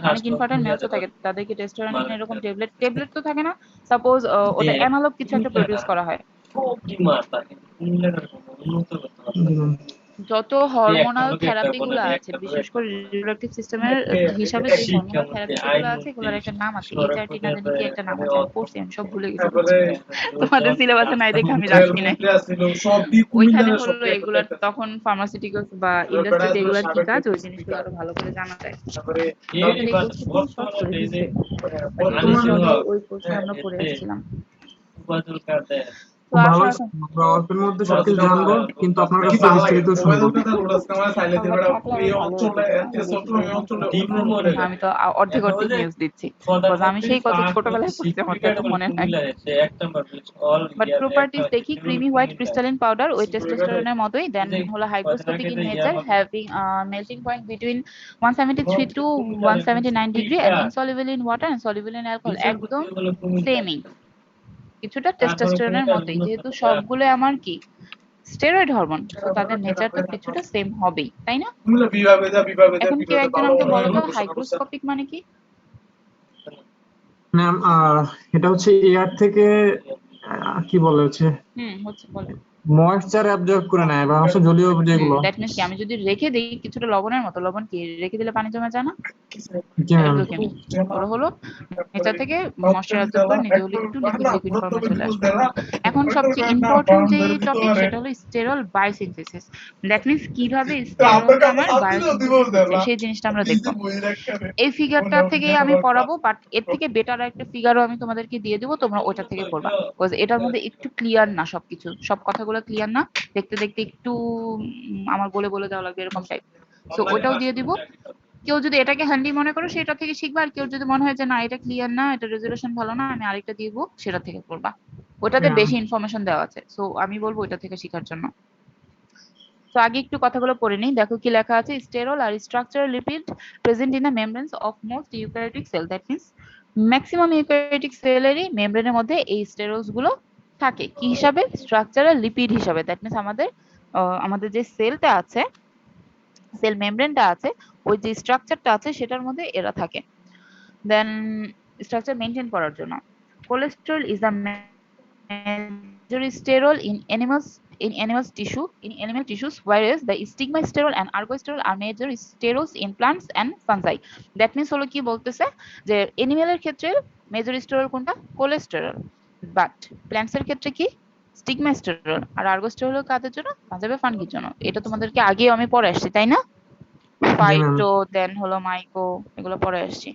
অনেক ইনফার্টাইল মেলসও থাকে, তাদেরকে টেস্টোস্টেরন এরকম ট্যাবলেট তো থাকে না, সাপোজ ওটা অ্যানালগ কিছু একটা প্রডিউস করা হয়। যত হরমোনাল থেরাপি গুলো আছে, বিশেষ করে রিপ্রোডাক্টিভ সিস্টেমের হিসাবে যে হরমোনাল থেরাপি গুলো আছে এগুলোর একটা নাম আছে, HRT না জানি কি একটা নাম আছে, আমি পড়ছি, আমি সব ভুলে গেছি। তোমাদের সিলেবাসে নাই দেখে আমি রাখি নাই। ওইখানে হলো এগুলার তখন ফার্মাসিউটিক্যালস বা ইন্ডাস্ট্রিতে এগুলার কি কাজ ওই জিনিসগুলো আরো ভালো করে জানা যায়। ওই কোর্সে আমরা পড়ে আসছিলাম। ভালো, আমরা অল্পের মধ্যে সবকিছু জানবো, কিন্তু আপনার কাছে বিস্তারিত শুনবো। আমি তো অর্ধেক নিউজ দিচ্ছি, আমি সেই কত ছোটবেলায় পড়ছি, আমার তো মনে নাই। বাট প্রপার্টিজ দেখি, ক্রিমি হোয়াইট ক্রিস্টালিন পাউডার ওই টেস্টোস্টেরনের মতোই, দেন হলো hygroscopic in nature, having melting point between 173 to 179 degree and insoluble in water and soluble in alcohol, একদম সেমই, কিছুটা টেস্টোস্টেরনের মতোই, যেহেতু সবগুলো আমার কি স্টেরয়েড হরমোন, তো তাদের নেচার তো কিছুটা সেম হবেই, তাই না? এখন কেউ একজন আমাকে বলো তো হাইগ্রোস্কোপিক মানে কি? ম্যাম এটা হচ্ছে এয়ার থেকে কি বলে হচ্ছে হচ্ছে বলে ময়েশ্চার অ্যাবজর্ব করে নেয় বা হচ্ছে জলীয় যেগুলো। দ্যাট মিন্স কি আমি যদি রেখে দেই কিছুটা লবণের মতো, লবণ কি রেখে দিলে পানি জমে যায় না? জি ম্যাম, ওরা হলো নেচার থেকে ময়েশ্চার অ্যাবজর্ব করে নিজে হলো একটু লিকুইড ফর্মে চলে আসবে। এখন সবচেয়ে ইম্পর্টেন্ট যে টপিক সেটা হলো স্টেরল বায়োসিনথেসিস। দ্যাট মিন্স কিভাবে স্টেরল আমার বায়োসিনথেসিস সেই জিনিসটা আমরা দেখব। এই ফিগারটা থেকে আমি পড়াবো, বাট এর থেকে বেটার একটা ফিগারও আমি তোমাদেরকে দিয়ে দেবো, তোমরা ওটা থেকে করবা, বিকজ এটার মধ্যে একটু ক্লিয়ার না সবকিছু, সব কথাগুলো ক্লিয়ার না, দেখতে দেখতে একটু আমার বলে দেওয়া লাগবে এরকম টাইপ। সো ওটাও দিয়ে দিব, কেউ যদি এটাকে হ্যান্ডি মনে করো সেটা থেকে শিখবা, আর কেউ যদি মনে হয় যে না এটা ক্লিয়ার না, এটা রেজলিউশন ভালো না, আমি আরেকটা দিব সেটা থেকে করবা, ওটাতে বেশি ইনফরমেশন দেওয়া আছে। সো আমি বলবো ওটা থেকে শেখার জন্য। তো আগে একটু কথাগুলো পড়ে নিই, দেখো কি লেখা আছে। স্টেরল আর structural lipid present in the membranes of most eukaryotic cell, that means maximum eukaryotic সেলেরই মেমব্রেনের মধ্যে এই স্টেরলস গুলো থাকে কি হিসাবে? স্ট্রাকচারাল লিপিড হিসাবে। দ্যাট মিন্স আমাদের যে সেলটা আছে, সেল মেমব্রেনটা আছে, ওই যে স্ট্রাকচারটা আছে সেটার মধ্যে এরা থাকে। দেন স্ট্রাকচার মেইনটেইন করার জন্য cholesterol is the major sterol in animal tissues, whereas the stigmasterol and ergosterol are major sterols in plants and fungi. That means হলো কি বলতেছে যে অ্যানিমালের ক্ষেত্রে মেজর স্টেরল কোনটা? কোলেস্টেরল, বাট প্ল্যান্টস এর ক্ষেত্রে কি স্টিগমাস্টেরল, আর আর্গোস্টেরল কাদের জন্য? পাঞ্জাবে ফানগির জন্য। এটা তোমাদেরকে আগেও আমি পড়ে আসছি, তাই না? ফাইটো, দেন হলো মাইকো, এগুলো পড়ে আসছি।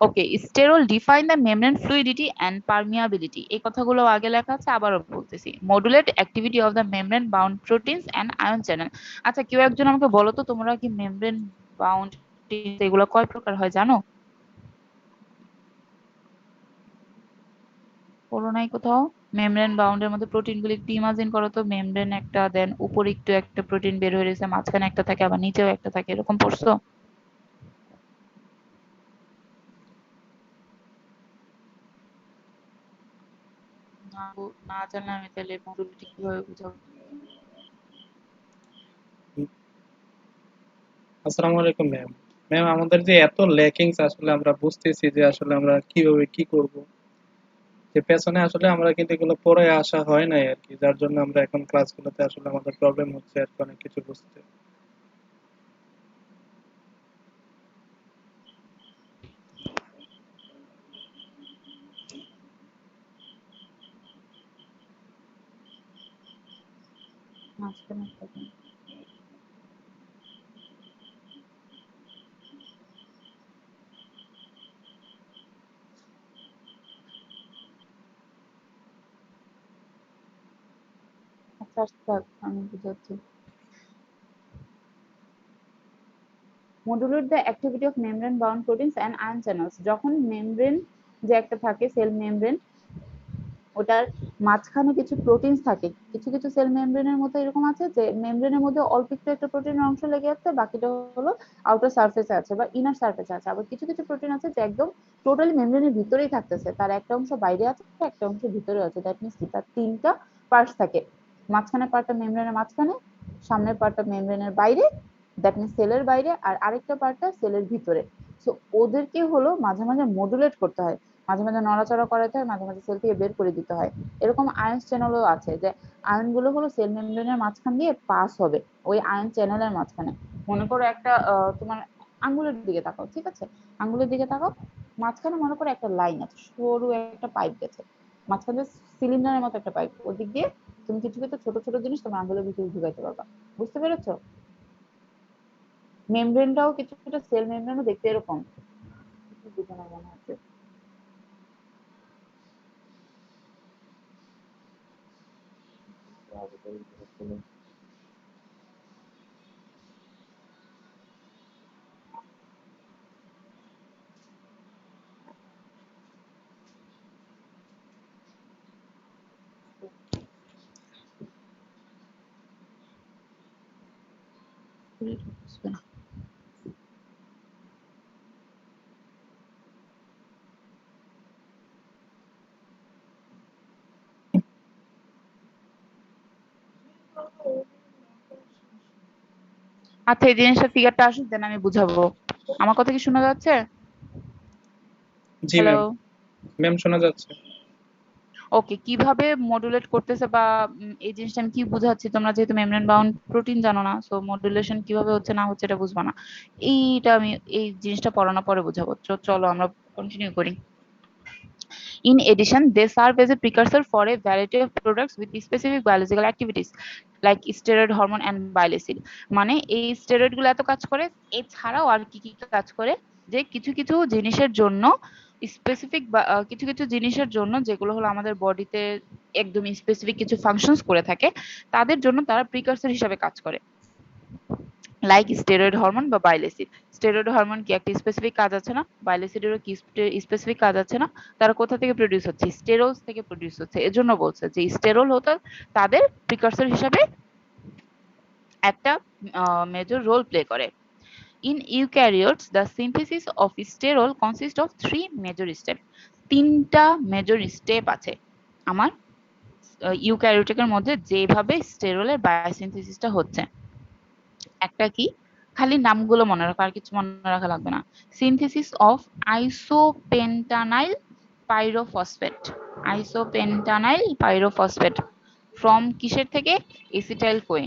Okay, sterol define the membrane fluidity and permeability, এই কথাগুলো আগে লেখা আছে, আবারও বলতেছি। Modulate activity of the membrane bound proteins and ion channel. আচ্ছা, কেউ একজন আমাকে বলো তো, তোমরা কি মেমব্রেন বাউন্ড এগুলো কয় প্রকার হয় জানো? পড়ো নাই কোথাও? মেমব্রেন বাউন্ডের মধ্যে প্রোটিন গুলি একটু ইমাজিন করো তো, মেমব্রেন একটা, দেন উপরে একটু একটা প্রোটিন বের হয়ে রয়েছে, মাঝখানে একটা থাকে, আবার নিচেও একটা থাকে, এরকম পড়ছো? না, না জানলে আমি তাহলে মডুলিটি কিভাবে বুঝাবো? আসসালামু আলাইকুম ম্যাম। ম্যাম, আমাদের যে এত ল্যাকিংস আসলে আমরা বুঝতেছি যে আসলে আমরা কিভাবে কি করব, যে পেছনে আসলে আমরা কিন্তু এগুলো পড়ে আসা হয় নাই আর কি, যার জন্য আমরা এখন ক্লাসগুলোতে আসলে আমাদের প্রবলেম হচ্ছে আর কি অনেক কিছু বুঝতে। মাঝখানে একটা থাকে। আচ্ছা, থাক, আমি বুঝাচ্ছি। Modulate the activity of membrane bound proteins and ion channels. যখন মেমব্রেন যে একটা থাকে, সেল মেমব্রেন, ওটার মাঝখানে কিছু প্রোটিনস থাকে। কিছু কিছু সেল মেমব্রেনের মধ্যে এরকম আছে যে মেমব্রেনের মধ্যে অল্প একটু একটা প্রোটিনের অংশ লেগে আছে, বাকিটা হলো আউটার সারফেসে আছে বা ইনার সারফেসে আছে। আবার কিছু কিছু প্রোটিন আছে যে একদম টোটালি মেমব্রেনের ভিতরেই থাকতেছে, তার একটা অংশ বাইরে আছে, একটা অংশ ভিতরে আছে। দ্যাট মিনস কি, তার তিনটা পার্টস থাকে। মাঝখানে পার্টটা মেমব্রেনের মাঝখানে, সামনের পার্টটা মেমব্রেনের বাইরে, দ্যাট মিনস সেলের বাইরে, আর আরেকটা পার্টটা সেলের ভিতরে। সো ওদেরকে হলো মাঝে মাঝে মডুলেট করতে হয়, মাঝে মাঝে নড়াচড়া করাতে হয়, মাঝে মাঝে সেল থেকে বের করে দিতে হয়। এরকম আয়ন চ্যানেলও আছে, যে আয়ন গুলো হলো সেল মেমব্রেনের মাঝখান দিয়ে পাস হবে, ওই আয়ন চ্যানেলের মাঝখানে। মনে করো একটা তোমার আঙ্গুলের দিকে তাকাও, ঠিক আছে? আঙ্গুলের দিকে তাকাও, মাঝখানে মনে করো একটা লাইন আছে, সরু একটা পাইপ গেছে, মাঝখানে সিলিন্ডারের মতো একটা পাইপ, ওদিক দিয়ে তুমি কিছু কিছু ছোট ছোট জিনিস তোমার আঙ্গুলের ভিতরে ঢুকাইতে পারবা। বুঝতে পেরেছো? মেমব্রেনটাও কিছু কিছু সেল মেমব্রেনও দেখতে এরকম। কিছু বুঝে না মনে হচ্ছে। বুঝবে না। আচ্ছা, এই জিনিসটা ফিগারটা আসুক, দেন আমি বুঝাবো। আমার কথা কি শোনা যাচ্ছে? জি হ্যালো? ম্যাম। ম্যাম, শোনা যাচ্ছে। ওকে, কিভাবে মডুলেট করতেছে বা এই জিনিসটা আমি কি বুঝাচ্ছি, তোমরা যেহেতু মেমব্রেন বাউন্ড প্রোটিন জানো না, সো মডুলেশন কিভাবে হচ্ছে না হচ্ছে এটা বুঝবা না। এইটা আমি এই জিনিসটা পড়ানোর পরে বুঝাবো। চলো আমরা কন্টিনিউ করি। In addition, they serve as a precursor for a variety of products with specific biological activities like steroid hormone and bile acid. মানে এই স্টেরয়েড গুলো এত কাজ করে, এছাড়াও আর কি কি কাজ করে, যে কিছু কিছু জিনিসের জন্য স্পেসিফিক, কিছু কিছু জিনিসের জন্য যেগুলো হলো আমাদের বডিতে একদম স্পেসিফিক কিছু ফাংশনস করে থাকে, তাদের জন্য তারা প্রিকারসর হিসাবে কাজ করে, লাইক স্টেরয়েড হরমোন বা বাইল অ্যাসিড। স্টেরয়েড হরমোন কি একটা স্পেসিফিক কাজ আছে না? বাইল অ্যাসিডেরও কি স্পেসিফিক কাজ আছে না? তারা কোথা থেকে প্রডিউস হচ্ছে? স্টেরলস থেকে প্রডিউস হচ্ছে। এজন্য বলছে যে স্টেরল হতো তাদের প্রিকারসর হিসাবে একটা মেজর রোল প্লে করে। In eukaryotes, the synthesis of sterol consists of three major steps. তিনটা মেজর স্টেপ আছে আমার ইউক্যারিওটিকের মধ্যে, যেভাবে স্টেরলের বায়োসিনথেসিসটা হচ্ছে। একটা কি, খালি নামগুলো মনে রাখো, আর কিছু মনে রাখা লাগবে না। Synthesis of isopentenyl pyrophosphate. Isopentenyl pyrophosphate from কিসের থেকে? Acetyl CoA.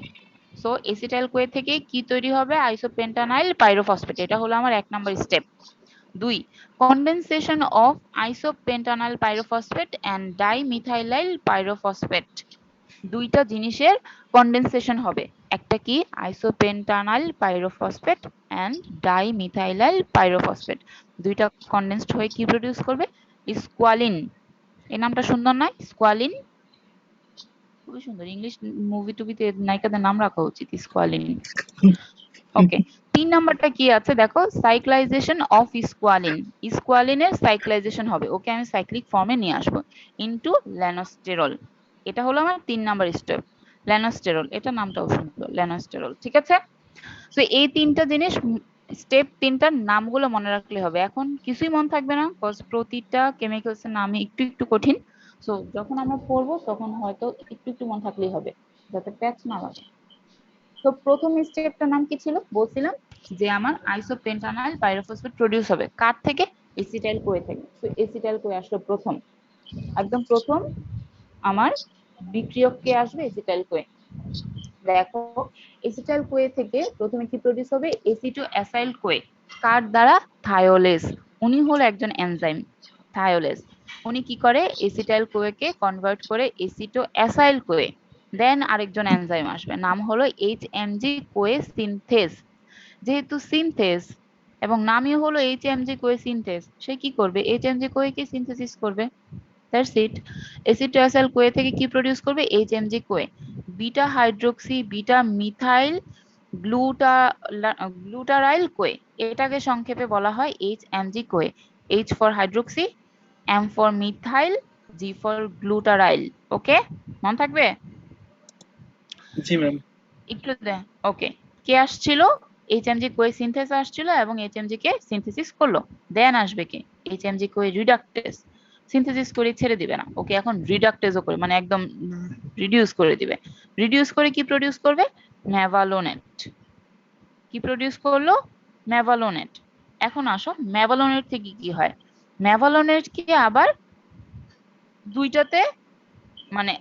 So acetyl CoA থেকে কি তৈরি হবে? Isopentenyl pyrophosphate. এটা হলো আমার 1 number step. 2, condensation of isopentenyl pyrophosphate and dimethylallyl pyrophosphate. দুইটা জিনিসের কনডেনসেশন হবে। একটা কি isopentenyl pyrophosphate and dimethylallyl pyrophosphate, দুইটা কন্ডেন্সড হয়ে কি প্রডিউস করবে? স্কোয়ালিন। এই নামটা সুন্দর নয়? স্কোয়ালিন খুবই সুন্দর, ইংলিশ মুভি টুবিতে নায়িকাদের নাম রাখা উচিত স্কোয়ালিন। ওকে, 3 নাম্বারটা কি আছে দেখো, সাইক্লাইজেশন অফ স্কোয়ালিন। স্কোয়ালিনের সাইক্লাইজেশন হবে, ওকে আমি সাইক্লিক ফর্মে নিয়ে আসবো ইনটু ল্যানোস্টেরল। এটা হলো আমার 3 নাম্বার স্টেপ, ল্যানোস্টেরল। এটা নামটাও সুন্দর, ল্যানোস্টেরল। ঠিক আছে, তো এই তিনটা জিনিস স্টেপ, তিনটার নামগুলো মনে রাখলে হবে। এখন কিছুই মনে থাকবে না, কজ প্রতিটা কেমিক্যালস এর নামই একটু একটু কঠিন। সো যখন আমরা পড়বো তখন হয়তো একটু একটু মনে থাকলেই হবে, যাতে প্যাচ না লাগে। তো প্রথম স্টেপটার নাম কি ছিল বলছিলাম, যে আমার আইসোপেন্টানাইল পাইরোফসফেট প্রডিউস হবে কার থেকে? এসিটাইল কোয়ে থেকে। তো এসিটাইল কোয়ে আসলো প্রথম, একদম প্রথম আমার বিক্রিয়ক কে আসবে? এসিটাইল কোয়ে। দেখো এসিটাইল কোয়ে থেকে প্রথমে কি প্রডিউস হবে? এসিটো অ্যাসাইল কোয়ে। কার দ্বারা? থায়োলেজ। উনি হলো একজন এনজাইম, থায়োলেজ। উনি কি করে? এসিটাইল কোয়েকে কনভার্ট করে এসিটো অ্যাসাইল কোয়ে। দেন আরেকজন এনজাইম আসবে, নাম হলো এইচএমজি কোয়ে সিনথেস। যেহেতু সিনথেস এবং নামই হলো এইচএমজি কোয়ে সিনথেস, সে কি করবে? এইচএমজি কোয়ে কে সিনথেসিস করবে। That's it. এসিটোঅ্যাসাইল কোয়ে থেকে কি প্রডিউস করবে? HMG CoA. Beta hydroxy beta methyl glutaryl CoA, এটাকে সংক্ষেপে বলা হয় HMG CoA. H for hydroxy, M for methyl, G for glutaryl. Okay, মনে থাকবে? জি ম্যাম। একটু দেন। ওকে, কে আসছিল? এইচএমজি কোয়ে সিনথেস আসছিল এবং এইচএমজি কে সিনথেসিস করলো। দেন আসবে কি? এইচএমজি কোয়ে রিডাকটেস। সিনথেসিস করে ছেড়ে দিবে না, ওকে এখন রিডাকটেজও করে, মানে একদম রিডিউস করে দিবে। রিডিউস করে কি প্রডিউস করবে? ম্যাভালোনেট। কি প্রডিউস করলো? ম্যাভালোনেট। এখন আসো ম্যাভালোনেট থেকে কি হয়। ম্যাভালোনেট কে আবার দুইটাতে মানে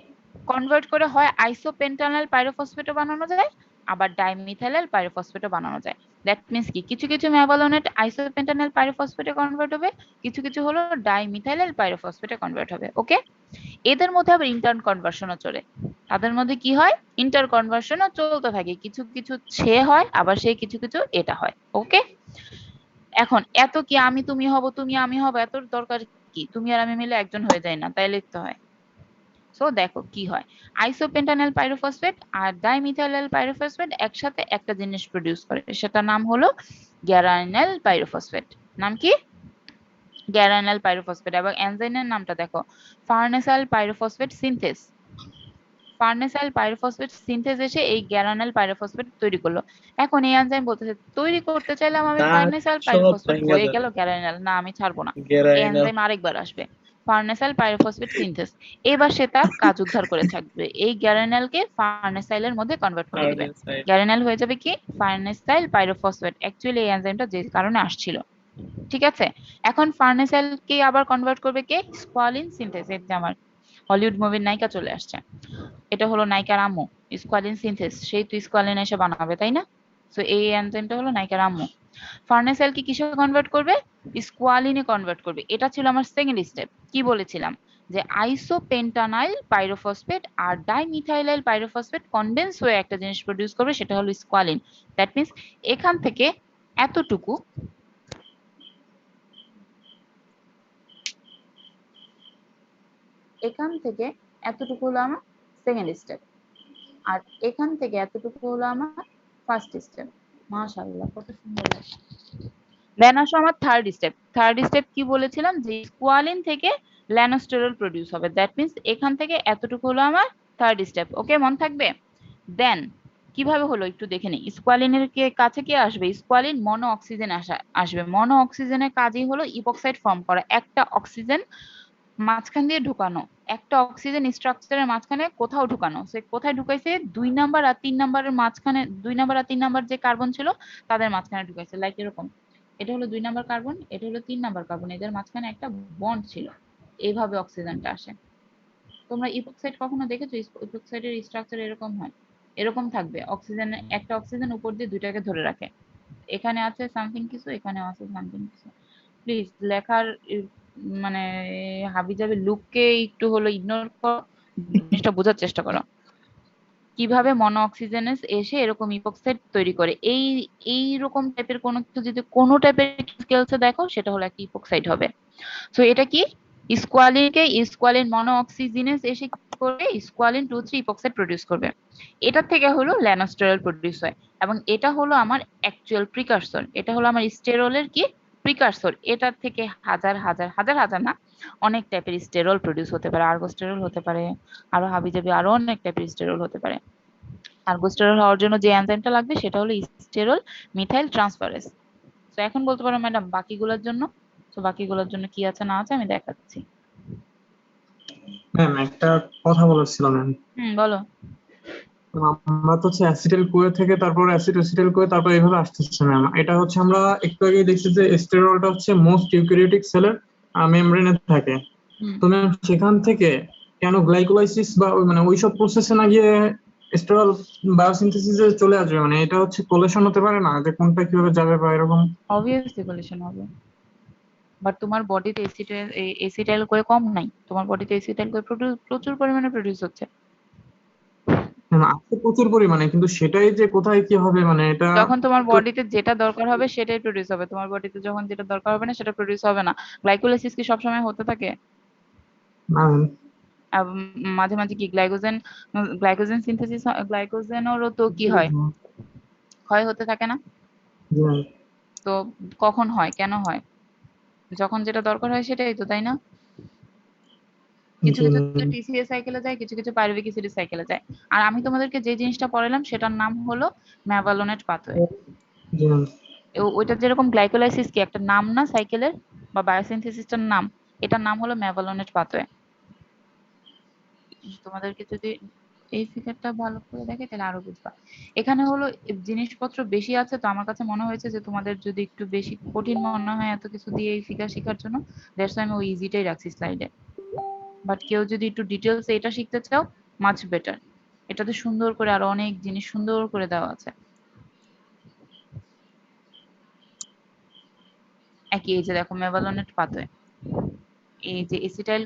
কনভার্ট করে হয় আইসোপেন্টানাইল পাইরোফসফেটও বানানো যায়, আবার ডাইমিথাইলাইল পাইরোফসফেটও বানানো যায়। দ্যাট মিন্স কি, কিছু কিছু ম্যাভালোনেট আইসোপেন্টানাইল পাইরোফসফেটে কনভার্ট হবে, কিছু কিছু হলো ডাইমিথাইলাইল পাইরোফসফেটে কনভার্ট হবে। ওকে, এদের মধ্যে আবার ইন্টার কনভার্সনও চলে। তাদের মধ্যে কি হয়? ইন্টার কনভার্সনও চলতে থাকে, কিছু কিছু সে হয়, আবার সেই কিছু কিছু এটা হয়। ওকে, এখন এত কি আমি তুমি হব, তুমি আমি হব, এত দরকার কি? তুমি আর আমি মিলে একজন হয়ে যায় না, তাই লিখতে হয়। সো দেখো কি হয়, আইসোপেন্টানাইল পাইরোফসফেট আর ডাইমিথাইলাইল পাইরোফসফেট একসাথে একটা জিনিস প্রডিউস করে, সেটার নাম হলো গ্যারাইনাল পাইরোফসফেট। নাম কি? গ্যারাইনাল পাইরোফসফেট। এবং এনজাইমের নামটা দেখো, ফার্নেসাইল পাইরোফসফেট সিনথেস। ফার্নেসাইল পাইরোফসফেট সিনথেস এসে এই গ্যারাইনাল পাইরোফসফেট তৈরি করলো। এখন এই এনজাইম বলতেছে তৈরি করতে চাইলাম আমি দাঁত ফার্নেসাইল সব পাইরোফসফেট, ভেঙে হয়ে যাবে। গেল গ্যারাইনাল। না আমি ছাড়বো না, এই গেরাইনাল। এনজাইম আরেকবার আসবে, ফার্নেসাইল পাইরোফসফেট সিনথেস। এবার সে তার কাজ উদ্ধার করে থাকবে, এই গ্যারাইনালকে ফার্নেসাইলের মধ্যে কনভার্ট করে দিবে। ফার্নেসাইল। গ্যারাইনাল হয়ে যাবে কি? ফার্নেসাইল পাইরোফসফেট। অ্যাকচুয়ালি এই এনজাইমটা যে কারণে আসছিল। ঠিক আছে, এখন ফার্নেসাইল কে আবার কনভার্ট করবে কে? Squalene synthase. এই যে আমার হলিউড মুভির নায়িকা চলে আসছে, এটা হলো নায়িকার আম্মু। স্কোয়ালিন সিনথেস, সেই তো স্কোয়ালিন এসে বানাবে, তাই না? সো এই এনজাইমটা হলো নায়িকার আম্মু। ফার্নেসাইল কি কিসে কনভার্ট করবে? স্কোয়ালিনে কনভার্ট করবে। এটা ছিল আমার সেকেন্ড স্টেপ। কি বলেছিলাম? যে আইসোপেন্টানাইল পাইরোফসফেট আর ডাইমিথাইলাইল পাইরোফসফেট কনডেন্স হয়ে একটা জিনিস প্রডিউস করবে, সেটা হলো স্কোয়ালিন। দ্যাট মিন্স এখান থেকে এতটুকু, এখান থেকে এতটুকু হলো আমার সেকেন্ড স্টেপ, আর এখান থেকে এতটুকু হলো আমার ফার্স্ট স্টেপ। মাশাআল্লাহ কত সুন্দর লাগে। দেন আসো আমার থার্ড স্টেপ। থার্ড স্টেপ কি বলেছিলাম? যে স্কোয়ালিন থেকে ল্যানোস্টেরল প্রডিউস হবে। দ্যাট মিন্স এখান থেকে এতটুকু হলো আমার থার্ড স্টেপ। ওকে, মন থাকবে? দেন কিভাবে হলো একটু দেখে নিই। স্কোয়ালিনের কাছে কি আসবে? স্কোয়ালিন মনো অক্সিজেন আসবে। মনো অক্সিজেনের কাজই হলো ইপক্সাইড ফর্ম করা, একটা অক্সিজেন মাঝখান দিয়ে ঢুকানো, একটা অক্সিজেন স্ট্রাকচারের মাঝখানে কোথাও ঢুকানো। সে কোথায় ঢুকাইছে? 2 নাম্বার আর 3 নাম্বারের মাঝখানে, 2 নাম্বার আর 3 নাম্বার যে কার্বন ছিল তাদের মাঝখানে ঢুকাইছে। লাইক এরকম, এটা হলো 2 নাম্বার কার্বন, এটা হলো 3 নাম্বার কার্বন, এদের মাঝখানে একটা বন্ড ছিল। এইভাবে অক্সিজেনটা আসে। তোমরা ইপক্সাইড কখনো দেখেছো? ইপক্সাইডের স্ট্রাকচার এরকম হয়, এরকম থাকবে। অক্সিজেন, একটা অক্সিজেন উপর দিয়ে দুইটাকে ধরে রাখে। এখানে আছে সামথিং কিছু, এখানে আছে সামথিং কিছু। প্লিজ লেখার মানে হাবিজাবি লুককে একটু হলো ইগনোর করো, জিনিসটা বোঝার চেষ্টা করো। কিভাবে মনো অক্সিজেনেস এসে এরকম ইপক্সাইড তৈরি করে। এই রকম টাইপের কোনো কিছু যদি কোনো টাইপের স্কেলসে দেখো সেটা হলো একটা ইপক্সাইড হবে। সো এটা কি, স্কোয়ালিন মনো অক্সিজেনেস এসে কি করে স্কোয়ালিন 2,3 ইপক্সাইড প্রডিউস করবে। এটার থেকে হলো ল্যানোস্টেরল প্রডিউস হয়, এবং এটা হলো আমার অ্যাকচুয়াল প্রিকারসর, এটা হলো আমার স্টেরলের কি প্রিকারসর। এটার থেকে হাজার হাজার হাজার হাজার না, অনেক টাইপের স্টেরল প্রডিউস হতে পারে, আর্গোস্টেরল হতে পারে, আরো হাবিজাবি আরো অনেক টাইপের স্টেরল হতে পারে। আর্গোস্টেরল হওয়ার জন্য যে এনজাইমটা লাগবে সেটা হলো স্টেরল মিথাইল ট্রান্সফারেজ। তো এখন বলতে পারো ম্যাডাম বাকিগুলোর জন্য, তো বাকিগুলোর জন্য কি আছে না আছে আমি দেখাচ্ছি। ম্যাম একটা কথা বলেছিলাম ম্যাম, বলো। আমরা তো হচ্ছে অ্যাসিটাইল কোয়ে থেকে তারপর অ্যাসিটাইল কোয়ে তারপর এইভাবে আসতেছে ম্যাম। এটা হচ্ছে আমরা একটু আগে দেখছি যে স্টেরলটা হচ্ছে মোস্ট ইউক্যারিওটিক সেলের মেমব্রেনে থাকে। তো ম্যাম সেখান থেকে কেন গ্লাইকোলাইসিস বা মানে ওইসব প্রসেসে না গিয়ে স্টেরল বায়োসিনথেসিসে চলে আসবে? মানে এটা হচ্ছে কোলেশন হতে পারে না, যে কোনটা কিভাবে যাবে বা এরকম? অবভিয়াসলি কোলেশন হবে, বাট তোমার বডিতে এসিটাইল কোয়ে কম নাই, তোমার বডিতে এসিটাইল কোয়ে প্রচুর পরিমাণে প্রডিউস হচ্ছে। আছে প্রচুর পরিমাণে, কিন্তু সেটাই যে কোথায় কি হবে মানে এটা যখন তোমার তো বডিতে যেটা দরকার হবে সেটাই প্রডিউস হবে, তোমার বডিতে যখন যেটা দরকার হবে না সেটা প্রডিউস হবে না। গ্লাইকোলাইসিস কি সবসময় হতে থাকে? না ম্যাম। মাঝে মাঝে কি গ্লাইকোজেন সিনথেসিস, গ্লাইকোজেনেরও তো কি হয়, ক্ষয় হতে থাকে না? জি ম্যাম। তো কখন হয়, কেন হয়? যখন যেটা দরকার হয় সেটাই তো, তাই না? কিছু জি কিছু ম্যাম। টিসিএ সাইকেলে যায়, কিছু কিছু পাইরুভিক অ্যাসিড সাইকেলে যায়। আর আমি তোমাদেরকে যে জিনিসটা পড়ালাম সেটার নাম হলো ম্যাভালোনেট পাথওয়ে। জি ম্যাম। ওইটা যেরকম গ্লাইকোলাইসিস কি একটা নাম না সাইকেলের বা বায়োসিনথেসিসটার নাম, এটার নাম হলো ম্যাভালোনেট পাথওয়ে। তোমাদেরকে যদি এই ফিগারটা ভালো করে দেখে তাহলে আরো বুঝবা। এখানে হলো জিনিসপত্র বেশি আছে, তো আমার কাছে মনে হয়েছে যে তোমাদের যদি একটু বেশি কঠিন মনে হয় এত কিছু দিয়ে এই ফিগার শেখার জন্য, দ্যাটস আমি ওই ইজিটাই রাখছি স্লাইডে। বাট কেউ যদি একটু ডিটেলস এটা শিখতে চাও, মাচ বেটার। এটাতে সুন্দর করে আরো অনেক জিনিস সুন্দর করে দেওয়া আছে। একই এই যে দেখো ম্যাভালোনেট পাথওয়ে, এই যে এসিটাইল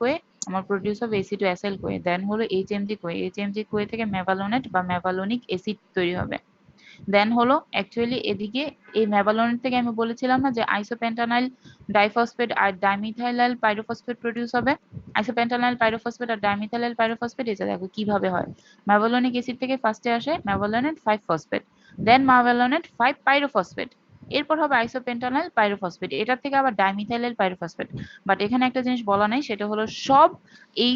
কোয়ে আমার প্রোডিউস হবে এসিটোঅ্যাসাইল কোয়ে, দেন হলো এইচএমজি কোয়ে থেকে ম্যাভালোনেট বা ম্যাভালোনিক অ্যাসিড তৈরি হবে। দেন হলো অ্যাকচুয়ালি এদিকে এই ম্যাভালোনেট থেকে আমি বলেছিলাম না যে আইসোপেন্টানাইল ডাইফসফেট আর ডাইমিথাইলাইল পাইরোফসফেট প্রডিউস হবে। আইসোপেন্টানাইল পাইরোফসফেট আর ডাইমিথাইলাইল পাইরোফসফেট, এটা দেখো কিভাবে হয়। ম্যাভালোনিক অ্যাসিড থেকে ফার্স্টে আসে ম্যাভালোনেট 5 ফসফেট, দেন ম্যাভালোনেট 5 পাইরোফসফেট, এরপর হবে আইসোপেন্টানাইল পাইরোফসফেট, এটার থেকে আবার ডাইমিথাইলাইল পাইরোফসফেট। বাট এখানে একটা জিনিস বলা নাই, সেটা হলো সব এই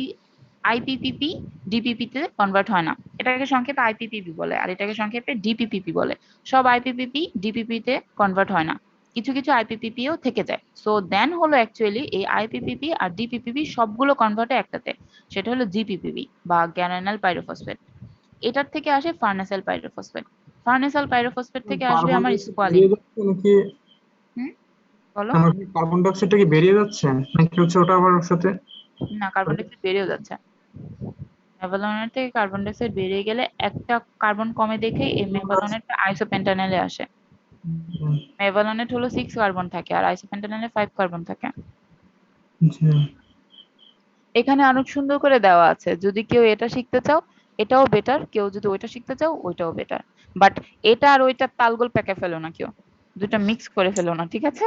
আইপিপিপি ডিপিপি তে কনভার্ট হয় না। এটাকে সংক্ষেপে আইপিপিপি বলে আর এটাকে সংক্ষেপে ডিপিপিপি বলে। সব আইপিপিপি ডিপিপি তে কনভার্ট হয় না, কিছু কিছু আইপিপিপিও থেকে যায়। সো দেন হলো অ্যাকচুয়ালি এই আইপিপিপি আর ডিপিপিপি সবগুলো কনভার্টে একটাতে, সেটা হলো জিপিপিপি বা গ্যানোনাইল পাইরোফসফেট। এটার থেকে আসে ফার্নেসাইল পাইরোফসফেট, ফার্নেসাইল পাইরোফসফেট থেকে আসবে কার্বন আমার ডাইঅক্সাইড স্কোয়ালিন। বেরিয়ে যাচ্ছে নাকি? হুম, বলো। আমার কার্বন ডাইঅক্সাইডটা কি বেরিয়ে যাচ্ছে নাকি হচ্ছে ওটা আবার ওর সাথে? না, কার্বন ডাইঅক্সাইড বেরিয়েও যাচ্ছে। ম্যাভালোনেট থেকে কার্বন ডাইঅক্সাইড বেরিয়ে গেলে একটা কার্বন কমে দেখে এই ম্যাভালোনেটটা আইসোপেন্টানেলে আসে। ম্যাভালোনেট হলো 6 কার্বন থাকে আর আইসোপেন্টানেলে 5 কার্বন থাকে। জি। এখানে অনেক সুন্দর করে দেওয়া আছে, যদি কেউ এটা শিখতে চাও এটাও বেটার, কেউ যদি ওইটা শিখতে চাও ওইটাও বেটার। বাট এটা আর ওইটা তালগোল প্যাকে ফেলো না, কেউ দুটা মিক্স করে ফেলো না, ঠিক আছে?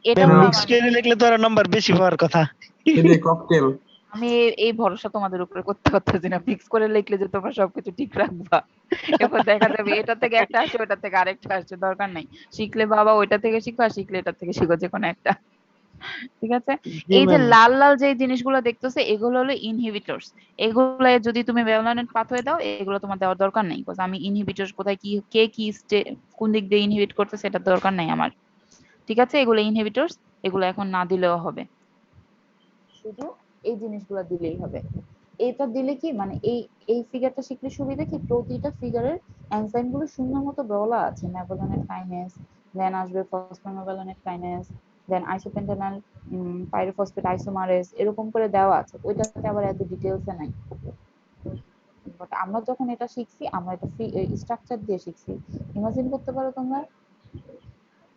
এটা ম্যাম হলো মিক্স আমার, করে লিখলে তো আরো নাম্বার বেশি পাওয়ার কথা। এই যে ককটেল। আমি এই ভরসা তোমাদের উপরে করতে পারতেছি না, ফিক্স করে লিখলে যে তোমরা সবকিছু ঠিক রাখবা, এরপর দেখা যাবে এটা থেকে একটা আসছে ওটা থেকে আরেকটা আসছে, দরকার নাই। শিখলে বাবা ওইটা থেকে শিখো আর শিখলে এটা থেকে শিখো, যে কোনো একটা, ঠিক আছে? জি এই যে ম্যাম। লাল লাল যে জিনিসগুলো দেখতেছে এগুলো হলো ইনহিবিটরস। এগুলো যদি তুমি ভ্যালোনেট পাথওয়ে দাও এগুলো তোমার দেওয়ার দরকার নেই, বিকজ আমি ইনহিবিটরস কোথায় কি কে কি কোন দিক দিয়ে ইনহিবিট করতেছে এটা দরকার নাই আমার, ঠিক আছে? এগুলো ইনহিবিটরস, এগুলো এখন না দিলেও হবে, শুধু এই জিনিসগুলো দিলেই হবে। এটা দিলে কি মানে এই ফিগারটা শিখলে সুবিধা কি, প্রতিটা ফিগারের এনজাইম গুলো সুন্দর মতো বলা আছে, ম্যাভালোনেট কাইনেস, দেন আসবে ফসফোমেভালোনেট কাইনেস, দেন আইসোপেন্টানাল পাইরোফসফেট আইসোমারেস, এরকম করে দেওয়া আছে। ওইটাতে আবার এত ডিটেইলসে নাই। বাট আমরা যখন এটা শিখছি আমরা এটা স্ট্রাকচার দিয়ে শিখছি। ইমাজিন করতে পারো তোমরা,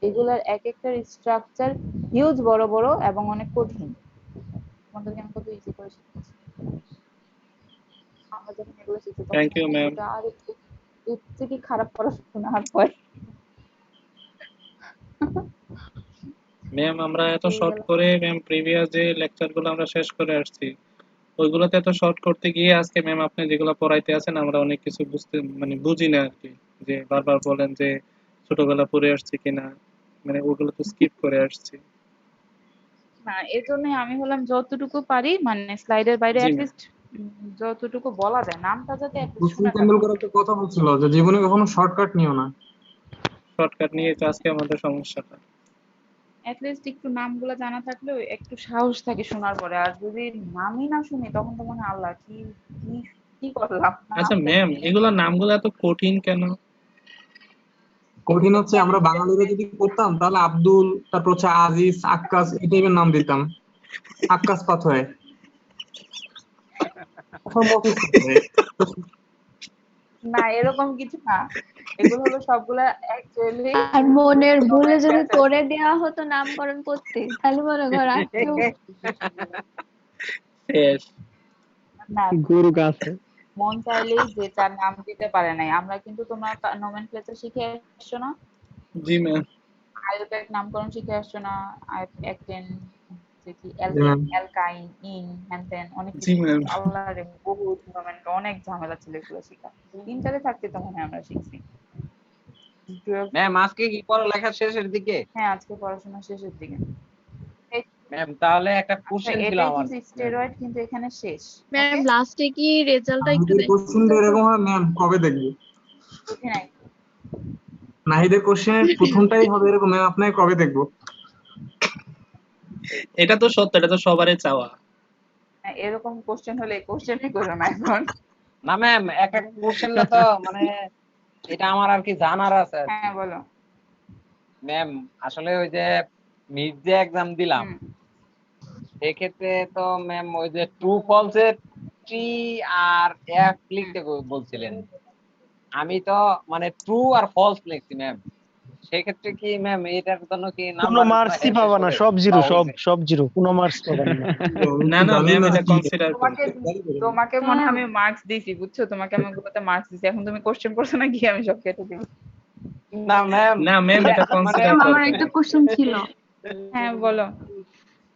এগুলার এক একটার স্ট্রাকচার হিউজ বড় বড় এবং অনেক কঠিন। তোমাদেরকে আমি কত ইজি করে শিখতেছি। আমরা আমরা যখন এগুলো শিখছি তখন থ্যাংক ইউ মনে ম্যাম। হতো আর এর থেকে খারাপ পড়াশোনা আর হয়। ম্যাম আমরা এত এই শর্ট গেল। করে ম্যাম প্রিভিয়াস যে লেকচারগুলো আমরা শেষ করে আসছি ওইগুলোতে এত শর্ট করতে গিয়ে আজকে ম্যাম আপনি যেগুলো পড়াইতে আছেন আমরা অনেক কিছু বুঝতে মানে বুঝি না আর কি, যে বারবার বলেন যে ছোটবেলা পড়ে আসছি কিনা, মানে ওগুলো তো স্কিপ করে আসছি। না এর জন্য আমি হলাম যতটুকু পারি মানে স্লাইডের বাইরে জি ম্যাম। অ্যাটলিস্ট যতটুকু বলা যায় নামটা যাতে অ্যাটলিস্ট কুসুম শোনা থাকে। তেন্ডুলকর একটা কথা বলছিল যে জীবনে কখনো শর্টকাট নিও না। শর্টকাট নিয়ে তো আজকে আমাদের সমস্যাটা। অ্যাটলিস্ট একটু নামগুলো জানা থাকলেও একটু সাহস থাকে শোনার পরে। আর যদি নামই না শুনি তখন তো মনে হয়, আল্লাহ কি কি কি করলাম, আচ্ছা নামটা ম্যাম শুনি। এগুলা নামগুলো এত কঠিন কেন? কঠিন হচ্ছে আমরা বাঙালিরা যদি করতাম তাহলে আব্দুল, তারপর হচ্ছে আজিজ, আক্কাস এই টাইপের নাম দিতাম। আক্কাস পাথয়ে অসম্ভব কিছু করে। না এরকম কিছু না, এগুলো হলো সবগুলা অ্যাকচুয়ালি আর মনের ভুলে যদি nomenclature। তোরে দেওয়া হতো নামকরণ করতে তাহলে মনে কর আর কেউ শেষ। না গরু গাছে মন চাইলেই যে তার নাম দিতে পারে নাই। আমরা কিন্তু তোমরা নোমেনক্লেচার শিখে আসছো না, জি ম্যাম। আইউপ্যাক নামকরণ শিখে আসছো না, অ্যাকটেন যে কি জি ম্যাম। অ্যালকাইন ইন হ্যান তেন অনেক জি কিছু ম্যাম। শিখছি। আল্লাহ রে বহুত নোমেন, অনেক ঝামেলা ছিল এগুলো শেখা। ইন্টারে থাকতে তো মনে হয় আমরা শিখছি। 12 ম্যাম আজকে কি পড়ালেখা শেষের দিকে? হ্যাঁ আজকে পড়াশোনা শেষের দিকে। এই- ম্যাম তাহলে একটা আচ্ছা কোশ্চেন ছিল এটাই আমার। কিন্তু স্টেরয়েড, কিন্তু এখানে শেষ। ম্যাম ওকে লাস্টে কি রেজাল্টটা একটু নাহিদের কোশ্চেন দেখতে এরকম হয় ম্যাম, কবে দেখবো? বুঝি নাই। নাহিদের কোশ্চেনের প্রথমটাই হবে এরকম ম্যাম, আপনাকে কবে দেখবো? এটা তো সত্য, এটা তো সবারই চাওয়া। হ্যাঁ, এরকম কোশ্চেন হলে কোশ্চেনই করো না এখন। না ম্যাম এক এক কোশ্চেনটা তো মানে এটা আমার আর কি জানার আছে আর কি। হ্যাঁ বলো। ম্যাম আসলে ওই যে মিড যে এক্সাম দিলাম হুম, সেক্ষেত্রে তো ম্যাম ওই যে ট্রু ফলস এর টি আর এফ লিখতে বলছিলেন, আমি তো মানে ট্রু আর ফলস লিখছি ম্যাম। সেক্ষেত্রে কি ম্যাম এটার জন্য কি কোনো নাম্বার মার্কসই পাবা না, সব জিরো, সব জিরো, কোনো মার্কস পাবা না। না না ম্যাম এটা কনসিডার তোমাকে করবে। তোমাকে মনে হয় আমি মার্কস দিছি, বুঝছো? তোমাকে আমি ওগুলোতে মার্কস দিছি, এখন তুমি কোশ্চেন করছো না, গিয়ে আমি সব কেটে দিব। না ম্যাম না ম্যাম এটা মানে কনসিডার আমার করবে। একটা কোশ্চেন ছিল হ্যাঁ বলো।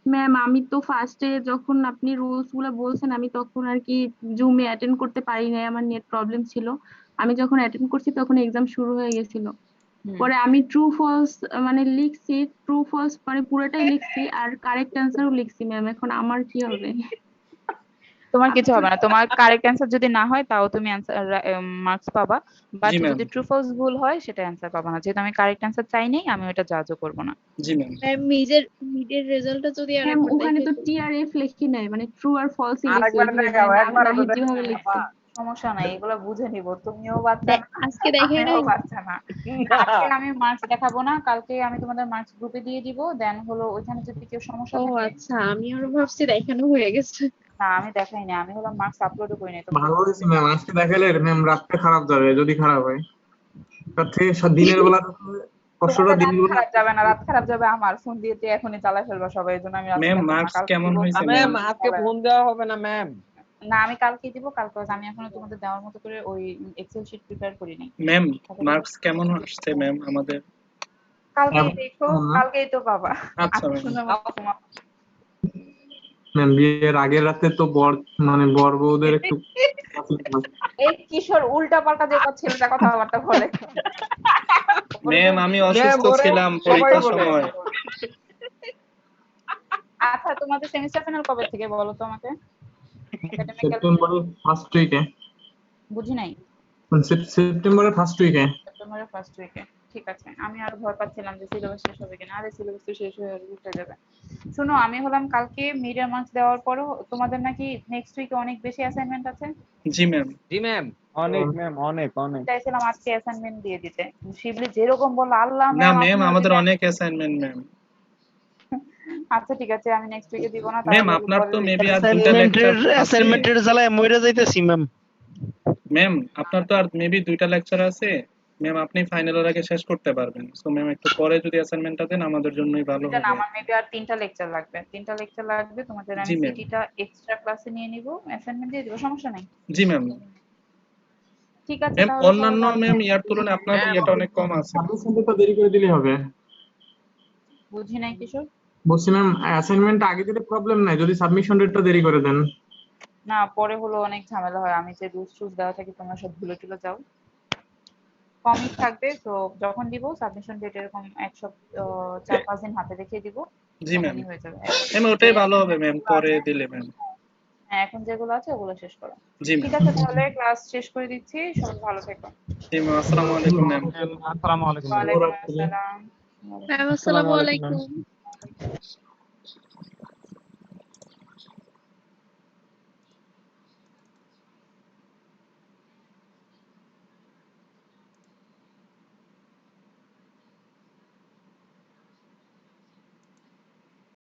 ম্যাম। আমি তো ফার্স্টে যখন আপনি রুলস গুলো বলছেন আমি তখন আর কি জুমে অ্যাটেন্ড করতে পারি নাই, আমার নেট প্রবলেম ছিল। আমি যখন অ্যাটেন্ড করছি তখন এক্সাম শুরু হয়ে গেছিল। হুম। পরে আমি ট্রু ফলস মানে লিখছি, ট্রু ফলস মানে পুরোটাই লিখছি আর কারেক্ট অ্যান্সারও লিখছি ম্যাম। এখন আমার কি হবে? তোমার কিছু হবে না, তোমার কারেক্ট অ্যান্সার যদি না হয় তাও তুমি মার্কস পাবা, বাট জি ম্যাম। যদি ট্রু ফলস ভুল হয় সেটা অ্যান্সার পাবা না। যেহেতু আমি কারেক্ট অ্যান্সার চাই নাই, আমি ওটা জাজও করব না। জি ম্যাম। ম্যাম মিডের রেজাল্টটা যদি ম্যাম আরেকবার ওখানে তো দেখাইতেন। টি আর এফ লিখি নাই, মানে ট্রু আর ফলসই লিখছি আরেকবার ওইভাবে, দেখাও, মানে একবার নাহিদ যেভাবে লিখছে। সমস্যা নাই, এগুলো বুঝে নিব। তুমিও বাচ্চা না, আজকে দেখাই আমিও নাই। বাচ্চা না। কালকে আমি মার্কস দেখাবো না, কালকে আমি তোমাদের মার্কস গ্রুপে দিয়ে দিব। দেন হলো ওইখানে যদি কেউ সমস্যা ও থাকে, আচ্ছা, আমি আরো ভাবছি দেখানো হয়ে গেছে। না আমি দেখাই না, আমি হলো মার্কস আপলোডও করি নাই। ভালো হয়েছে ম্যাম, আজকে দেখালে ম্যাম রাতটা খারাপ যাবে যদি খারাপ হয়। তার থেকে দিনের বেলা কষ্টটা তোমাদের দিনের রাত বেলা। খারাপ যাবে না, রাত খারাপ যাবে আমার। ফোন দিয়ে তো এখনই চালাই ফেলবা সবাই, এই জন্য আমি রাতে ম্যাম দেখাবো না। মার্কস কালকে কেমন দিব। হয়েছে ম্যাম ম্যাম? আজকে ফোন দেওয়া হবে না ম্যাম। না আমি কালকে দিব, কালকে আমি এখনো তোমাদের দেওয়ার মতো করে ওই এক্সেল শিট প্রিপেয়ার করি নাই। ম্যাম মার্কস কেমন আসছে ম্যাম আমাদের? কালকেই দেখো, কালকেই তো পাবা। আচ্ছা আজকে ম্যাম। শুনে তোমার ম্যাম বিয়ের আগের রাতে তো মানে বর বউদের একটু এই কিশোর উল্টা পাল্টা যে ছেলেটা কথাবার্তা বলে। ম্যাম আমি অসুস্থ ওরে ছিলাম সবাই পরীক্ষার বলে। সময়। আচ্ছা তোমাদের সেমিস্টার ফাইনাল কবে থেকে বলো তো আমাকে? একাডেমিক্যাল সেপ্টেম্বরের ফার্স্ট উইকে। বুঝি নাই। সেপ্টেম্বরের ফার্স্ট উইকে। সেপ্টেম্বরের ফার্স্ট উইকে, ঠিক আছে। আমি আরো ভয় পাচ্ছিলাম যে সিলেবাস শেষ হবে কিনা। আরে সিলেবাস তো শেষ হয়ে উঠে যাবে। শোনো আমি হলাম কালকে মিডিয়াম মার্কস দেওয়ার পরও তোমাদের নাকি নেক্সট উইকে অনেক বেশি অ্যাসাইনমেন্ট আছে। জি ম্যাম। জি ম্যাম। অনেক ম্যাম, অনেক অনেক। চাইছিলাম আজকে অ্যাসাইনমেন্ট দিয়ে দিতে, শিবলি যেরকম বললো, আল্লাহ না ম্যাম ম্যাম আপনিও আমাদের দিবেন। অনেক অ্যাসাইনমেন্ট ম্যাম। আচ্ছা ঠিক আছে, আমি নেক্সট উইকে দিব না, ম্যাম তাহলে আপনার পরে তো দিতে মেবি হবে। আর দুইটা লেকচার আছে। অ্যাসাইনমেন্টের জ্বালায় মইরা যাইতেছি ম্যাম। ম্যাম আপনার তো আর মেবি দুইটা লেকচার আছে। ম্যাম আপনি ফাইনালের আগে শেষ করতে পারবেন, সো ম্যাম একটু পরে যদি অ্যাসাইনমেন্টটা দেন আমাদের জন্যই ভালো বুঝলেন, হবে। আমার মেবি আর 3টা লেকচার লাগবে, 3টা লেকচার লাগবে, তোমাদের আমি জি ম্যাম। সিটিটা এক্সট্রা ক্লাসে নিয়ে নিব, অ্যাসাইনমেন্ট দিয়ে দিব, সমস্যা নাই। জি ম্যাম। ঠিক আছে ম্যাম তাহলে চলো অন্যান্য কালকে ম্যাম ইয়ার তুলনায় আপনার ম্যাম, ইয়েটা অনেক কম আছে। সাবমিশনটা দেরি করে দিলে হবে। বুঝি নাই কিশোর। বলছি ম্যাম অ্যাসাইনমেন্ট আগে দিলে প্রবলেম নাই, যদি সাবমিশন ডেটটা দেরি করে দেন। না পরে হলো অনেক ঝামেলা হয়, আমি যে রুলস টুলস দেওয়া থাকে তোমরা সব ভুলে টুলে যাও, কমই থাকবে, তো যখন দিব সাবমিশন ডেট এরকম 4-5 দিন হাতে রেখে দিব, জি ম্যাম। তখনই হয়ে যাবে। ম্যাম ওটাই ভালো হবে ম্যাম, পরে দিলে ম্যাম। হ্যাঁ এখন যেগুলো আছে ওগুলো শেষ করো। জি ঠিক ম্যাম। আছে তাহলে ক্লাস শেষ করে দিচ্ছি, সবাই ভালো থেকো। জি ম্যাম, আসসালামু আলাইকুম ম্যাম। আসসালামু আলাইকুম। ওয়ালাইকুম আসসালাম। ম্যাম আসসালামু আলাইকুম।